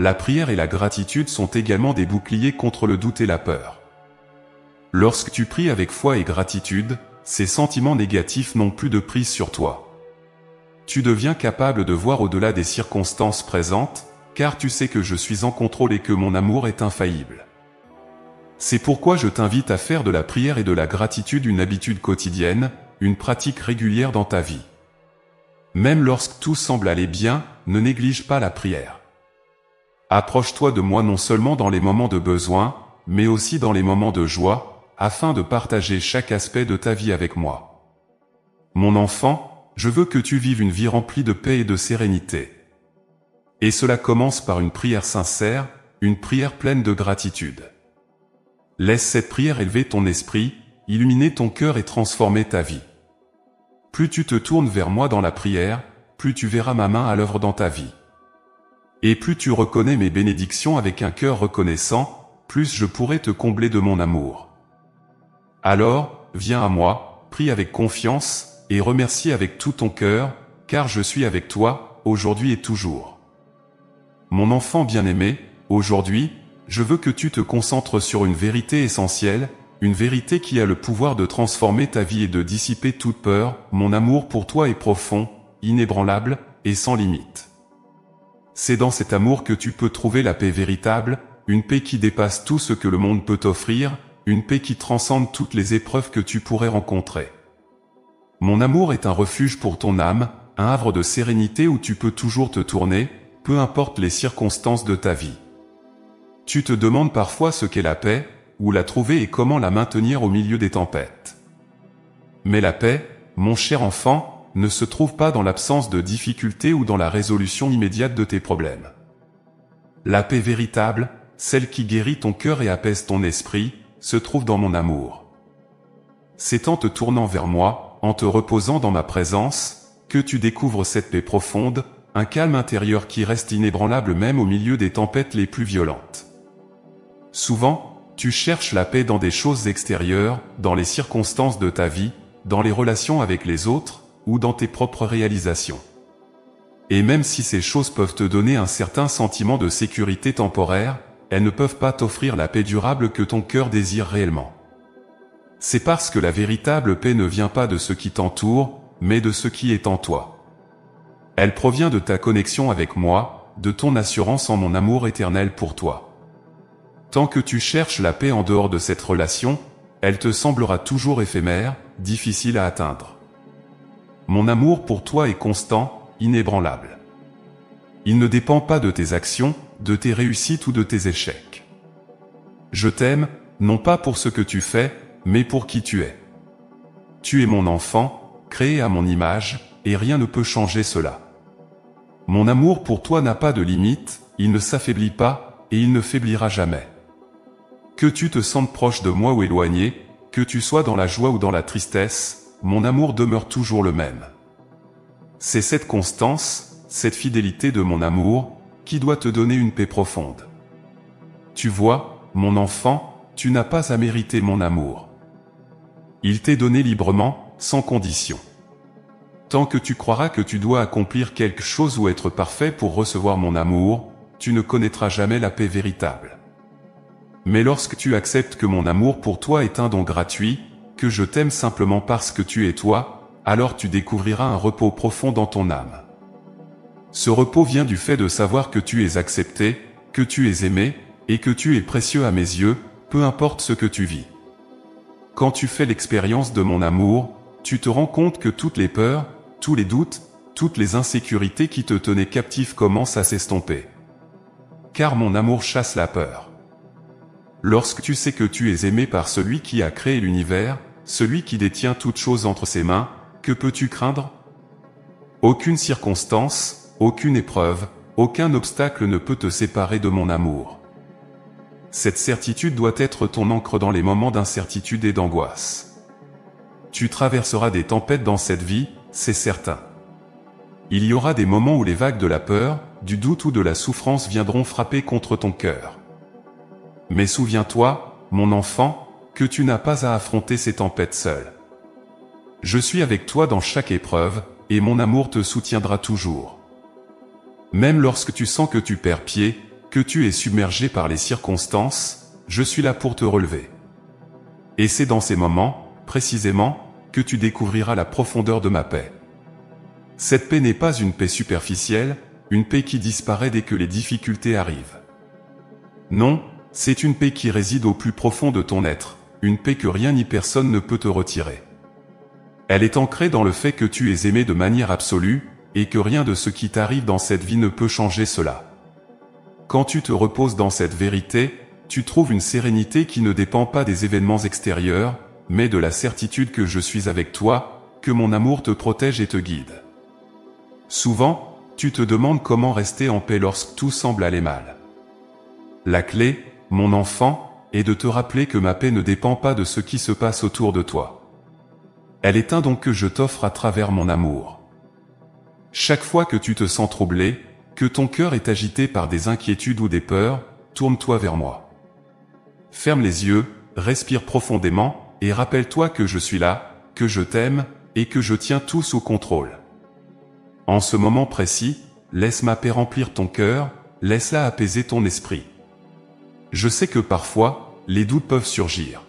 La prière et la gratitude sont également des boucliers contre le doute et la peur. Lorsque tu pries avec foi et gratitude, ces sentiments négatifs n'ont plus de prise sur toi. tu deviens capable de voir au-delà des circonstances présentes, car tu sais que je suis en contrôle et que mon amour est infaillible. C'est pourquoi je t'invite à faire de la prière et de la gratitude une habitude quotidienne, une pratique régulière dans ta vie. Même lorsque tout semble aller bien, ne néglige pas la prière. Approche-toi de moi non seulement dans les moments de besoin, mais aussi dans les moments de joie, afin de partager chaque aspect de ta vie avec moi. Mon enfant, je veux que tu vives une vie remplie de paix et de sérénité. Et cela commence par une prière sincère, une prière pleine de gratitude. Laisse cette prière élever ton esprit, illuminer ton cœur et transformer ta vie. Plus tu te tournes vers moi dans la prière, plus tu verras ma main à l'œuvre dans ta vie. Et plus tu reconnais mes bénédictions avec un cœur reconnaissant, plus je pourrai te combler de mon amour. Alors, viens à moi, prie avec confiance, et remercie avec tout ton cœur, car je suis avec toi, aujourd'hui et toujours. Mon enfant bien-aimé, aujourd'hui, je veux que tu te concentres sur une vérité essentielle, une vérité qui a le pouvoir de transformer ta vie et de dissiper toute peur. Mon amour pour toi est profond, inébranlable, et sans limite. C'est dans cet amour que tu peux trouver la paix véritable, une paix qui dépasse tout ce que le monde peut t'offrir, une paix qui transcende toutes les épreuves que tu pourrais rencontrer. Mon amour est un refuge pour ton âme, un havre de sérénité où tu peux toujours te tourner, peu importe les circonstances de ta vie. Tu te demandes parfois ce qu'est la paix, où la trouver et comment la maintenir au milieu des tempêtes. Mais la paix, mon cher enfant, ne se trouve pas dans l'absence de difficultés ou dans la résolution immédiate de tes problèmes. La paix véritable, celle qui guérit ton cœur et apaise ton esprit, se trouve dans mon amour. C'est en te tournant vers moi, en te reposant dans ma présence, que tu découvres cette paix profonde, un calme intérieur qui reste inébranlable même au milieu des tempêtes les plus violentes. Souvent, tu cherches la paix dans des choses extérieures, dans les circonstances de ta vie, dans les relations avec les autres, ou dans tes propres réalisations. Et même si ces choses peuvent te donner un certain sentiment de sécurité temporaire, elles ne peuvent pas t'offrir la paix durable que ton cœur désire réellement. C'est parce que la véritable paix ne vient pas de ce qui t'entoure, mais de ce qui est en toi. Elle provient de ta connexion avec moi, de ton assurance en mon amour éternel pour toi. Tant que tu cherches la paix en dehors de cette relation, elle te semblera toujours éphémère, difficile à atteindre. Mon amour pour toi est constant, inébranlable. Il ne dépend pas de tes actions, de tes réussites ou de tes échecs. Je t'aime, non pas pour ce que tu fais, mais pour qui tu es. Tu es mon enfant, créé à mon image, et rien ne peut changer cela. Mon amour pour toi n'a pas de limite, il ne s'affaiblit pas, et il ne faiblira jamais. Que tu te sentes proche de moi ou éloigné, que tu sois dans la joie ou dans la tristesse, mon amour demeure toujours le même. C'est cette constance, cette fidélité de mon amour, qui doit te donner une paix profonde. Tu vois, mon enfant, tu n'as pas à mériter mon amour. Il t'est donné librement, sans condition. Tant que tu croiras que tu dois accomplir quelque chose ou être parfait pour recevoir mon amour, tu ne connaîtras jamais la paix véritable. Mais lorsque tu acceptes que mon amour pour toi est un don gratuit, que je t'aime simplement parce que tu es toi, alors tu découvriras un repos profond dans ton âme. Ce repos vient du fait de savoir que tu es accepté, que tu es aimé, et que tu es précieux à mes yeux, peu importe ce que tu vis. Quand tu fais l'expérience de mon amour, tu te rends compte que toutes les peurs, tous les doutes, toutes les insécurités qui te tenaient captif commencent à s'estomper. Car mon amour chasse la peur. Lorsque tu sais que tu es aimé par celui qui a créé l'univers, celui qui détient toutes choses entre ses mains, que peux-tu craindre? Aucune circonstance, aucune épreuve, aucun obstacle ne peut te séparer de mon amour. Cette certitude doit être ton encre dans les moments d'incertitude et d'angoisse. Tu traverseras des tempêtes dans cette vie, c'est certain. Il y aura des moments où les vagues de la peur, du doute ou de la souffrance viendront frapper contre ton cœur. Mais souviens-toi, mon enfant, que tu n'as pas à affronter ces tempêtes seul. Je suis avec toi dans chaque épreuve, et mon amour te soutiendra toujours. Même lorsque tu sens que tu perds pied, que tu es submergé par les circonstances, je suis là pour te relever. Et c'est dans ces moments, précisément, que tu découvriras la profondeur de ma paix. Cette paix n'est pas une paix superficielle, une paix qui disparaît dès que les difficultés arrivent. Non, c'est une paix qui réside au plus profond de ton être, une paix que rien ni personne ne peut te retirer. Elle est ancrée dans le fait que tu es aimé de manière absolue, et que rien de ce qui t'arrive dans cette vie ne peut changer cela. Quand tu te reposes dans cette vérité, tu trouves une sérénité qui ne dépend pas des événements extérieurs, mais de la certitude que je suis avec toi, que mon amour te protège et te guide. Souvent, tu te demandes comment rester en paix lorsque tout semble aller mal. La clé, mon enfant, est de te rappeler que ma paix ne dépend pas de ce qui se passe autour de toi. Elle est un don que je t'offre à travers mon amour. Chaque fois que tu te sens troublé, que ton cœur est agité par des inquiétudes ou des peurs, tourne-toi vers moi. Ferme les yeux, respire profondément, et rappelle-toi que je suis là, que je t'aime, et que je tiens tout sous contrôle. En ce moment précis, laisse ma paix remplir ton cœur, laisse-la apaiser ton esprit. Je sais que parfois, les doutes peuvent surgir.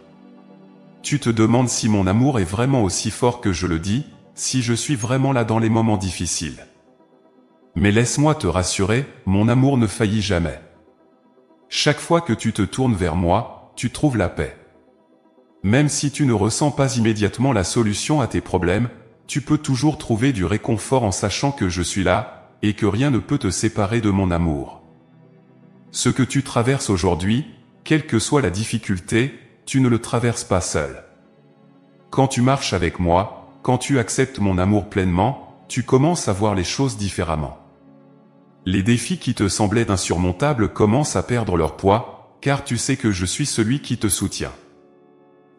Tu te demandes si mon amour est vraiment aussi fort que je le dis, si je suis vraiment là dans les moments difficiles. Mais laisse-moi te rassurer, mon amour ne faillit jamais. Chaque fois que tu te tournes vers moi, tu trouves la paix. Même si tu ne ressens pas immédiatement la solution à tes problèmes, tu peux toujours trouver du réconfort en sachant que je suis là, et que rien ne peut te séparer de mon amour. Ce que tu traverses aujourd'hui, quelle que soit la difficulté, tu ne le traverses pas seul. Quand tu marches avec moi, quand tu acceptes mon amour pleinement, tu commences à voir les choses différemment. Les défis qui te semblaient insurmontables commencent à perdre leur poids, car tu sais que je suis celui qui te soutient.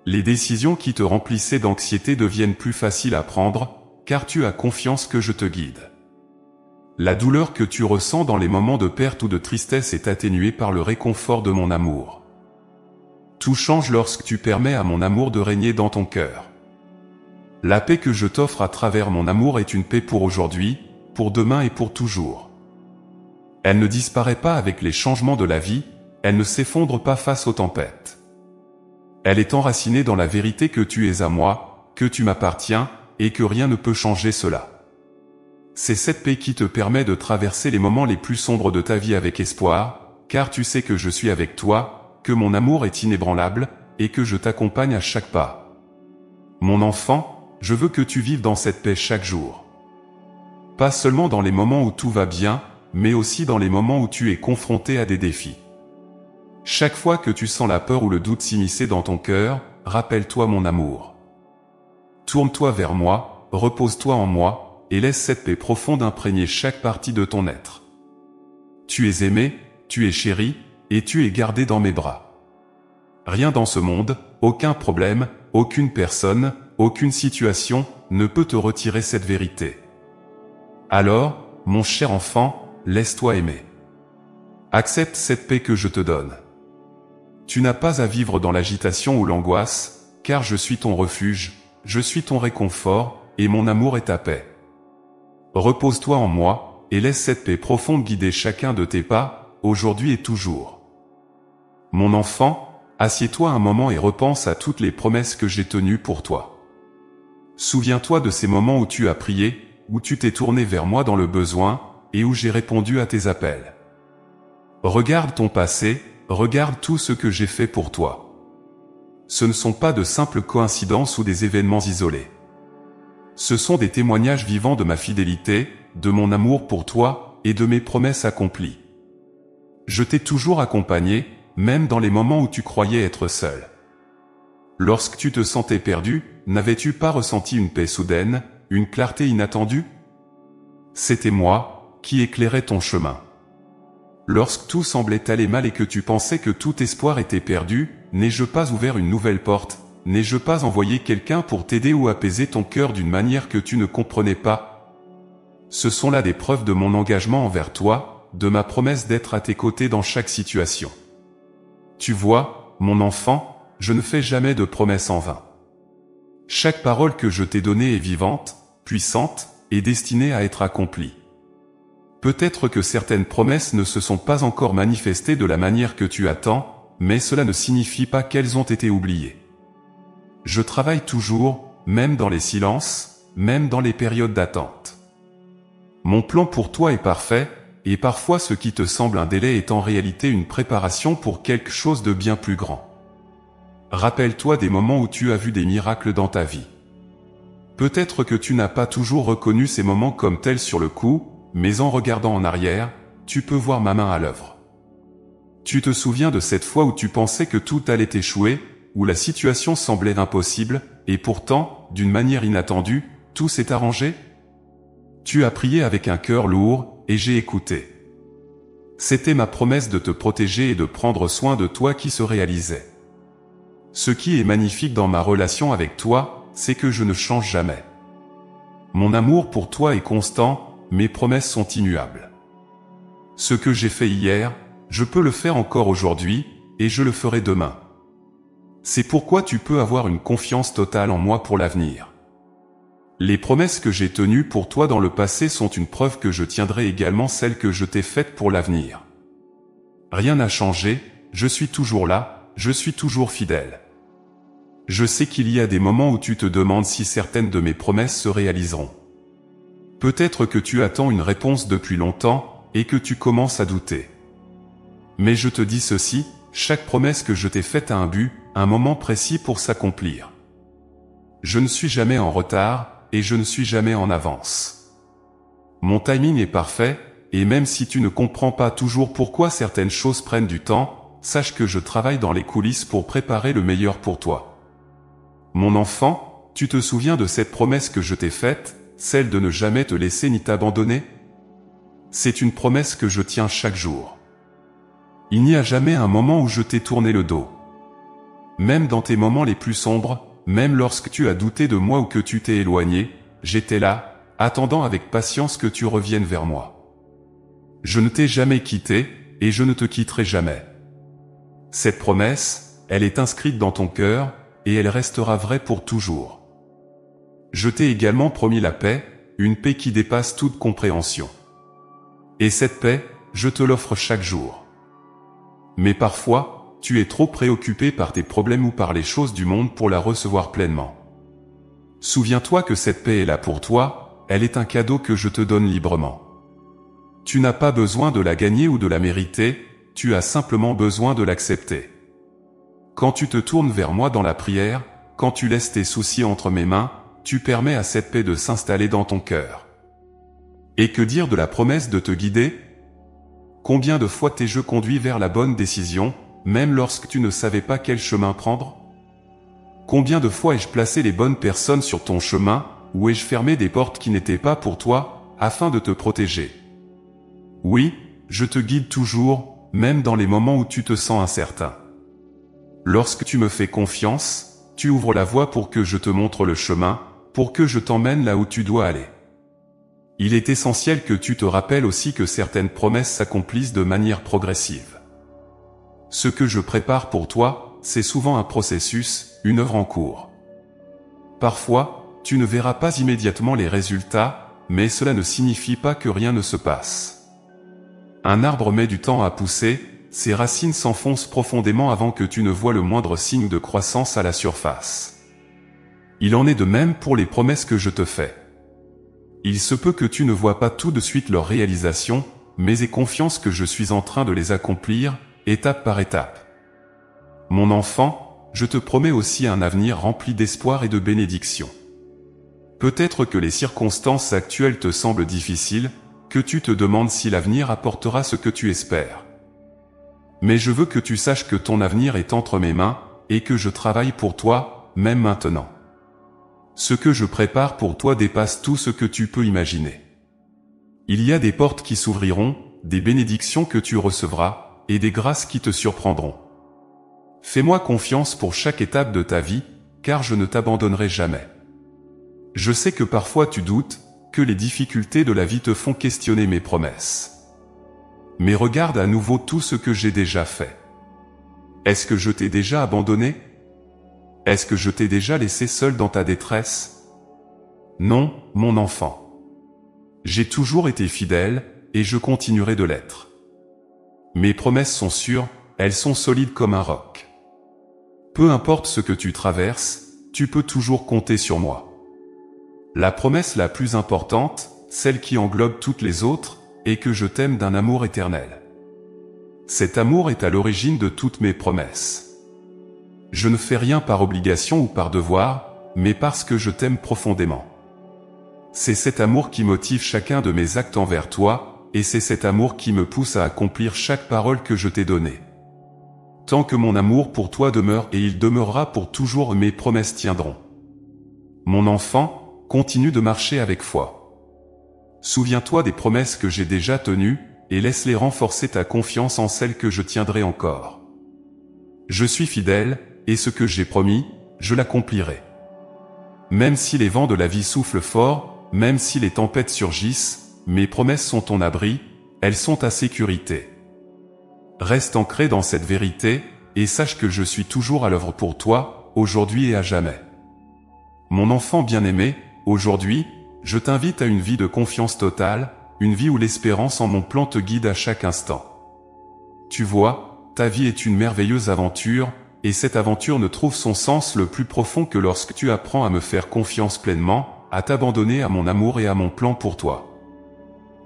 Les décisions qui te remplissaient d'anxiété deviennent plus faciles à prendre, car tu as confiance que je te guide. La douleur que tu ressens dans les moments de perte ou de tristesse est atténuée par le réconfort de mon amour. Tout change lorsque tu permets à mon amour de régner dans ton cœur. La paix que je t'offre à travers mon amour est une paix pour aujourd'hui, pour demain et pour toujours. Elle ne disparaît pas avec les changements de la vie, elle ne s'effondre pas face aux tempêtes. Elle est enracinée dans la vérité que tu es à moi, que tu m'appartiens, et que rien ne peut changer cela. C'est cette paix qui te permet de traverser les moments les plus sombres de ta vie avec espoir, car tu sais que je suis avec toi, que mon amour est inébranlable, et que je t'accompagne à chaque pas. Mon enfant, je veux que tu vives dans cette paix chaque jour. Pas seulement dans les moments où tout va bien, mais aussi dans les moments où tu es confronté à des défis. Chaque fois que tu sens la peur ou le doute s'immiscer dans ton cœur, rappelle-toi mon amour. Tourne-toi vers moi, repose-toi en moi, et laisse cette paix profonde imprégner chaque partie de ton être. Tu es aimé, tu es chéri, et tu es gardé dans mes bras. Rien dans ce monde, aucun problème, aucune personne, aucune situation, ne peut te retirer cette vérité. Alors, mon cher enfant, laisse-toi aimer. Accepte cette paix que je te donne. Tu n'as pas à vivre dans l'agitation ou l'angoisse, car je suis ton refuge, je suis ton réconfort, et mon amour est ta paix. Repose-toi en moi, et laisse cette paix profonde guider chacun de tes pas, aujourd'hui et toujours. Mon enfant, assieds-toi un moment et repense à toutes les promesses que j'ai tenues pour toi. Souviens-toi de ces moments où tu as prié, où tu t'es tourné vers moi dans le besoin, et où j'ai répondu à tes appels. Regarde ton passé, regarde tout ce que j'ai fait pour toi. Ce ne sont pas de simples coïncidences ou des événements isolés. Ce sont des témoignages vivants de ma fidélité, de mon amour pour toi, et de mes promesses accomplies. Je t'ai toujours accompagné, même dans les moments où tu croyais être seul. Lorsque tu te sentais perdu, n'avais-tu pas ressenti une paix soudaine, une clarté inattendue? C'était moi, qui éclairais ton chemin. Lorsque tout semblait aller mal et que tu pensais que tout espoir était perdu, n'ai-je pas ouvert une nouvelle porte, n'ai-je pas envoyé quelqu'un pour t'aider ou apaiser ton cœur d'une manière que tu ne comprenais pas? Ce sont là des preuves de mon engagement envers toi, de ma promesse d'être à tes côtés dans chaque situation. Tu vois, mon enfant, je ne fais jamais de promesses en vain. Chaque parole que je t'ai donnée est vivante, puissante, et destinée à être accomplie. Peut-être que certaines promesses ne se sont pas encore manifestées de la manière que tu attends, mais cela ne signifie pas qu'elles ont été oubliées. Je travaille toujours, même dans les silences, même dans les périodes d'attente. Mon plan pour toi est parfait, et parfois ce qui te semble un délai est en réalité une préparation pour quelque chose de bien plus grand. Rappelle-toi des moments où tu as vu des miracles dans ta vie. Peut-être que tu n'as pas toujours reconnu ces moments comme tels sur le coup, mais en regardant en arrière, tu peux voir ma main à l'œuvre. Tu te souviens de cette fois où tu pensais que tout allait échouer, où la situation semblait impossible, et pourtant, d'une manière inattendue, tout s'est arrangé? Tu as prié avec un cœur lourd, et j'ai écouté. C'était ma promesse de te protéger et de prendre soin de toi qui se réalisait. Ce qui est magnifique dans ma relation avec toi, c'est que je ne change jamais. Mon amour pour toi est constant, mes promesses sont immuables. Ce que j'ai fait hier, je peux le faire encore aujourd'hui, et je le ferai demain. C'est pourquoi tu peux avoir une confiance totale en moi pour l'avenir. Les promesses que j'ai tenues pour toi dans le passé sont une preuve que je tiendrai également celles que je t'ai faites pour l'avenir. Rien n'a changé, je suis toujours là, je suis toujours fidèle. Je sais qu'il y a des moments où tu te demandes si certaines de mes promesses se réaliseront. Peut-être que tu attends une réponse depuis longtemps, et que tu commences à douter. Mais je te dis ceci, chaque promesse que je t'ai faite a un but, un moment précis pour s'accomplir. Je ne suis jamais en retard, et je ne suis jamais en avance. Mon timing est parfait, et même si tu ne comprends pas toujours pourquoi certaines choses prennent du temps, sache que je travaille dans les coulisses pour préparer le meilleur pour toi. Mon enfant, tu te souviens de cette promesse que je t'ai faite, celle de ne jamais te laisser ni t'abandonner? C'est une promesse que je tiens chaque jour. Il n'y a jamais un moment où je t'ai tourné le dos. Même dans tes moments les plus sombres, même lorsque tu as douté de moi ou que tu t'es éloigné, j'étais là, attendant avec patience que tu reviennes vers moi. Je ne t'ai jamais quitté, et je ne te quitterai jamais. Cette promesse, elle est inscrite dans ton cœur, et elle restera vraie pour toujours. Je t'ai également promis la paix, une paix qui dépasse toute compréhension. Et cette paix, je te l'offre chaque jour. Mais parfois, tu es trop préoccupé par tes problèmes ou par les choses du monde pour la recevoir pleinement. Souviens-toi que cette paix est là pour toi, elle est un cadeau que je te donne librement. Tu n'as pas besoin de la gagner ou de la mériter, tu as simplement besoin de l'accepter. Quand tu te tournes vers moi dans la prière, quand tu laisses tes soucis entre mes mains, tu permets à cette paix de s'installer dans ton cœur. Et que dire de la promesse de te guider? Combien de fois t'ai-je conduit vers la bonne décision, même lorsque tu ne savais pas quel chemin prendre? Combien de fois ai-je placé les bonnes personnes sur ton chemin, ou ai-je fermé des portes qui n'étaient pas pour toi, afin de te protéger? Oui, je te guide toujours, même dans les moments où tu te sens incertain. Lorsque tu me fais confiance, tu ouvres la voie pour que je te montre le chemin, pour que je t'emmène là où tu dois aller. Il est essentiel que tu te rappelles aussi que certaines promesses s'accomplissent de manière progressive. Ce que je prépare pour toi, c'est souvent un processus, une œuvre en cours. Parfois, tu ne verras pas immédiatement les résultats, mais cela ne signifie pas que rien ne se passe. Un arbre met du temps à pousser, ses racines s'enfoncent profondément avant que tu ne vois le moindre signe de croissance à la surface. Il en est de même pour les promesses que je te fais. Il se peut que tu ne vois pas tout de suite leur réalisation, mais aie confiance que je suis en train de les accomplir, étape par étape. Mon enfant, je te promets aussi un avenir rempli d'espoir et de bénédiction. Peut-être que les circonstances actuelles te semblent difficiles, que tu te demandes si l'avenir apportera ce que tu espères. Mais je veux que tu saches que ton avenir est entre mes mains, et que je travaille pour toi, même maintenant. Ce que je prépare pour toi dépasse tout ce que tu peux imaginer. Il y a des portes qui s'ouvriront, des bénédictions que tu recevras, et des grâces qui te surprendront. Fais-moi confiance pour chaque étape de ta vie, car je ne t'abandonnerai jamais. Je sais que parfois tu doutes, que les difficultés de la vie te font questionner mes promesses. Mais regarde à nouveau tout ce que j'ai déjà fait. Est-ce que je t'ai déjà abandonné? Est-ce que je t'ai déjà laissé seul dans ta détresse? Non, mon enfant. J'ai toujours été fidèle, et je continuerai de l'être. Mes promesses sont sûres, elles sont solides comme un roc. Peu importe ce que tu traverses, tu peux toujours compter sur moi. La promesse la plus importante, celle qui englobe toutes les autres, et que je t'aime d'un amour éternel. Cet amour est à l'origine de toutes mes promesses. Je ne fais rien par obligation ou par devoir, mais parce que je t'aime profondément. C'est cet amour qui motive chacun de mes actes envers toi, et c'est cet amour qui me pousse à accomplir chaque parole que je t'ai donnée. Tant que mon amour pour toi demeure et il demeurera pour toujours, mes promesses tiendront. Mon enfant, continue de marcher avec foi. Souviens-toi des promesses que j'ai déjà tenues, et laisse-les renforcer ta confiance en celles que je tiendrai encore. Je suis fidèle, et ce que j'ai promis, je l'accomplirai. Même si les vents de la vie soufflent fort, même si les tempêtes surgissent, mes promesses sont ton abri, elles sont ta sécurité. Reste ancré dans cette vérité, et sache que je suis toujours à l'œuvre pour toi, aujourd'hui et à jamais. Mon enfant bien-aimé, aujourd'hui, je t'invite à une vie de confiance totale, une vie où l'espérance en mon plan te guide à chaque instant. Tu vois, ta vie est une merveilleuse aventure, et cette aventure ne trouve son sens le plus profond que lorsque tu apprends à me faire confiance pleinement, à t'abandonner à mon amour et à mon plan pour toi.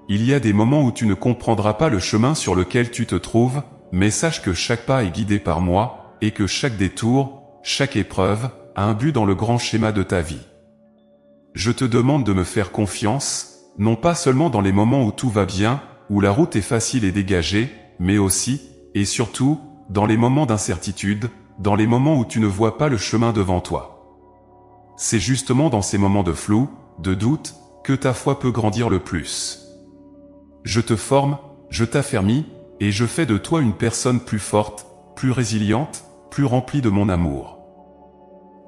Il y a des moments où tu ne comprendras pas le chemin sur lequel tu te trouves, mais sache que chaque pas est guidé par moi, et que chaque détour, chaque épreuve, a un but dans le grand schéma de ta vie. Je te demande de me faire confiance, non pas seulement dans les moments où tout va bien, où la route est facile et dégagée, mais aussi, et surtout, dans les moments d'incertitude, dans les moments où tu ne vois pas le chemin devant toi. C'est justement dans ces moments de flou, de doute, que ta foi peut grandir le plus. Je te forme, je t'affermis, et je fais de toi une personne plus forte, plus résiliente, plus remplie de mon amour.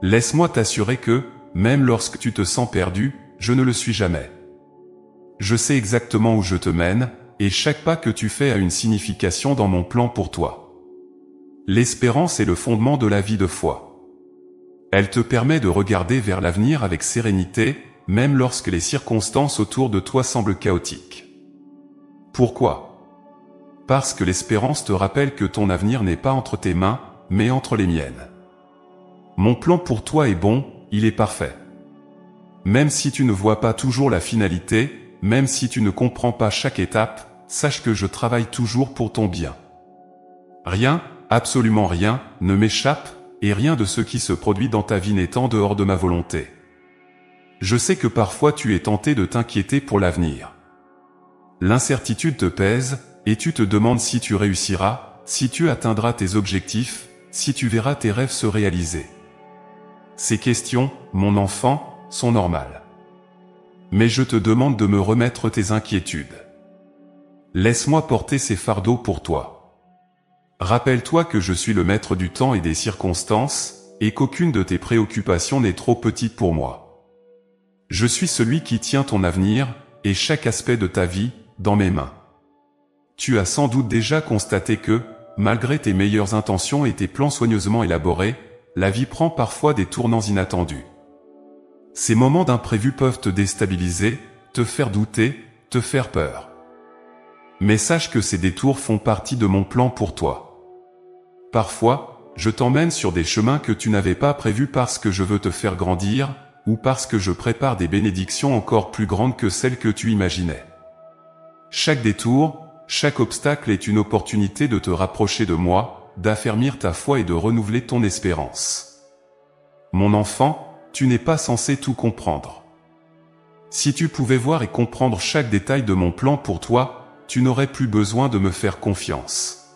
Laisse-moi t'assurer que, même lorsque tu te sens perdu, je ne le suis jamais. Je sais exactement où je te mène, et chaque pas que tu fais a une signification dans mon plan pour toi. L'espérance est le fondement de la vie de foi. Elle te permet de regarder vers l'avenir avec sérénité, même lorsque les circonstances autour de toi semblent chaotiques. Pourquoi? Parce que l'espérance te rappelle que ton avenir n'est pas entre tes mains, mais entre les miennes. Mon plan pour toi est bon, il est parfait. Même si tu ne vois pas toujours la finalité, même si tu ne comprends pas chaque étape, sache que je travaille toujours pour ton bien. Rien, absolument rien, ne m'échappe, et rien de ce qui se produit dans ta vie n'est en dehors de ma volonté. Je sais que parfois tu es tenté de t'inquiéter pour l'avenir. L'incertitude te pèse, et tu te demandes si tu réussiras, si tu atteindras tes objectifs, si tu verras tes rêves se réaliser. Ces questions, mon enfant, sont normales. Mais je te demande de me remettre tes inquiétudes. Laisse-moi porter ces fardeaux pour toi. Rappelle-toi que je suis le maître du temps et des circonstances, et qu'aucune de tes préoccupations n'est trop petite pour moi. Je suis celui qui tient ton avenir, et chaque aspect de ta vie, dans mes mains. Tu as sans doute déjà constaté que, malgré tes meilleures intentions et tes plans soigneusement élaborés, la vie prend parfois des tournants inattendus. Ces moments d'imprévu peuvent te déstabiliser, te faire douter, te faire peur. Mais sache que ces détours font partie de mon plan pour toi. Parfois, je t'emmène sur des chemins que tu n'avais pas prévus parce que je veux te faire grandir, ou parce que je prépare des bénédictions encore plus grandes que celles que tu imaginais. Chaque détour, chaque obstacle est une opportunité de te rapprocher de moi, d'affermir ta foi et de renouveler ton espérance. Mon enfant, tu n'es pas censé tout comprendre. Si tu pouvais voir et comprendre chaque détail de mon plan pour toi, tu n'aurais plus besoin de me faire confiance.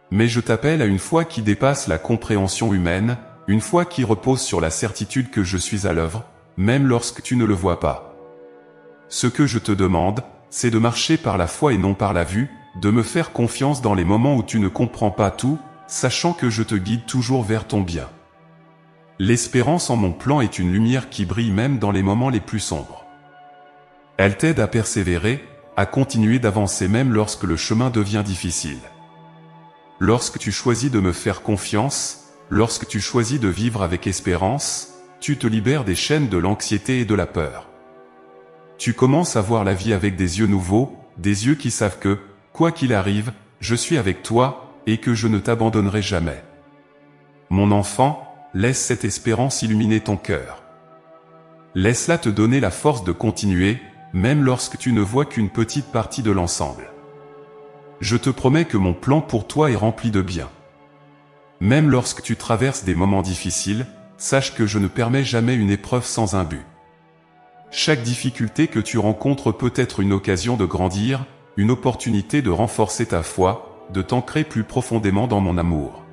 Mais je t'appelle à une foi qui dépasse la compréhension humaine, une foi qui repose sur la certitude que je suis à l'œuvre, même lorsque tu ne le vois pas. Ce que je te demande, c'est de marcher par la foi et non par la vue, de me faire confiance dans les moments où tu ne comprends pas tout, sachant que je te guide toujours vers ton bien. L'espérance en mon plan est une lumière qui brille même dans les moments les plus sombres. Elle t'aide à persévérer, à continuer d'avancer même lorsque le chemin devient difficile. Lorsque tu choisis de me faire confiance, lorsque tu choisis de vivre avec espérance, tu te libères des chaînes de l'anxiété et de la peur. Tu commences à voir la vie avec des yeux nouveaux, des yeux qui savent que, quoi qu'il arrive, je suis avec toi, et que je ne t'abandonnerai jamais. Mon enfant, laisse cette espérance illuminer ton cœur. Laisse-la te donner la force de continuer, même lorsque tu ne vois qu'une petite partie de l'ensemble. Je te promets que mon plan pour toi est rempli de bien. Même lorsque tu traverses des moments difficiles, sache que je ne permets jamais une épreuve sans un but. Chaque difficulté que tu rencontres peut être une occasion de grandir, une opportunité de renforcer ta foi, de t'ancrer plus profondément dans mon amour.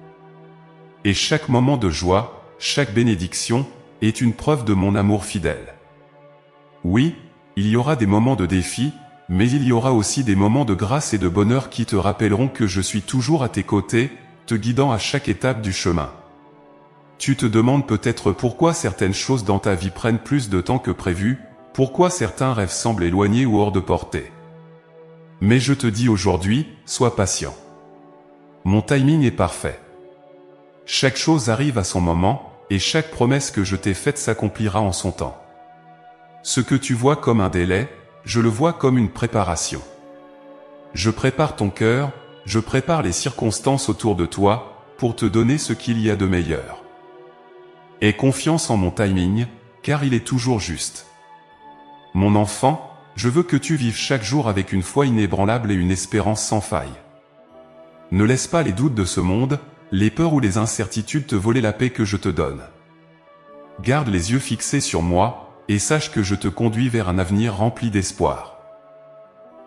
Et chaque moment de joie, chaque bénédiction, est une preuve de mon amour fidèle. Oui, il y aura des moments de défi, mais il y aura aussi des moments de grâce et de bonheur qui te rappelleront que je suis toujours à tes côtés, te guidant à chaque étape du chemin. Tu te demandes peut-être pourquoi certaines choses dans ta vie prennent plus de temps que prévu, pourquoi certains rêves semblent éloignés ou hors de portée. Mais je te dis aujourd'hui, sois patient. Mon timing est parfait. Chaque chose arrive à son moment, et chaque promesse que je t'ai faite s'accomplira en son temps. Ce que tu vois comme un délai, je le vois comme une préparation. Je prépare ton cœur, je prépare les circonstances autour de toi, pour te donner ce qu'il y a de meilleur. Aie confiance en mon timing, car il est toujours juste. Mon enfant, je veux que tu vives chaque jour avec une foi inébranlable et une espérance sans faille. Ne laisse pas les doutes de ce monde, les peurs ou les incertitudes te voler la paix que je te donne. Garde les yeux fixés sur moi, et sache que je te conduis vers un avenir rempli d'espoir.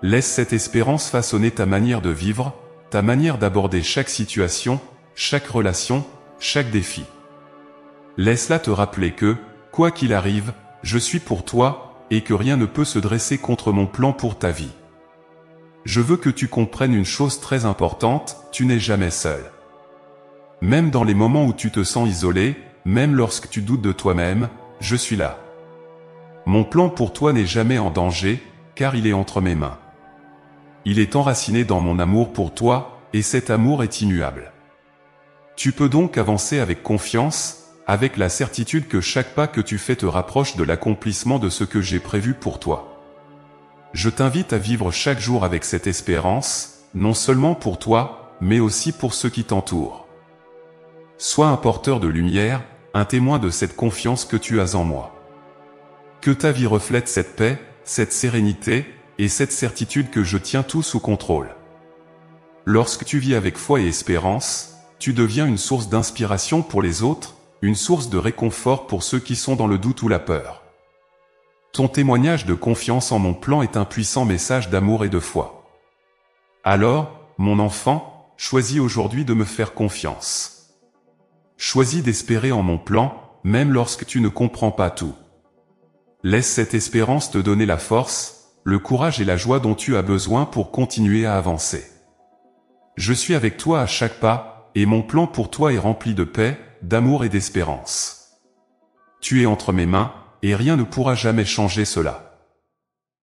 Laisse cette espérance façonner ta manière de vivre, ta manière d'aborder chaque situation, chaque relation, chaque défi. Laisse-la te rappeler que, quoi qu'il arrive, je suis pour toi, et que rien ne peut se dresser contre mon plan pour ta vie. Je veux que tu comprennes une chose très importante, tu n'es jamais seul. Même dans les moments où tu te sens isolé, même lorsque tu doutes de toi-même, je suis là. Mon plan pour toi n'est jamais en danger, car il est entre mes mains. Il est enraciné dans mon amour pour toi, et cet amour est immuable. Tu peux donc avancer avec confiance, avec la certitude que chaque pas que tu fais te rapproche de l'accomplissement de ce que j'ai prévu pour toi. Je t'invite à vivre chaque jour avec cette espérance, non seulement pour toi, mais aussi pour ceux qui t'entourent. Sois un porteur de lumière, un témoin de cette confiance que tu as en moi. Que ta vie reflète cette paix, cette sérénité, et cette certitude que je tiens tout sous contrôle. Lorsque tu vis avec foi et espérance, tu deviens une source d'inspiration pour les autres, une source de réconfort pour ceux qui sont dans le doute ou la peur. Ton témoignage de confiance en mon plan est un puissant message d'amour et de foi. Alors, mon enfant, choisis aujourd'hui de me faire confiance. Choisis d'espérer en mon plan, même lorsque tu ne comprends pas tout. Laisse cette espérance te donner la force, le courage et la joie dont tu as besoin pour continuer à avancer. Je suis avec toi à chaque pas, et mon plan pour toi est rempli de paix, d'amour et d'espérance. Tu es entre mes mains, et rien ne pourra jamais changer cela.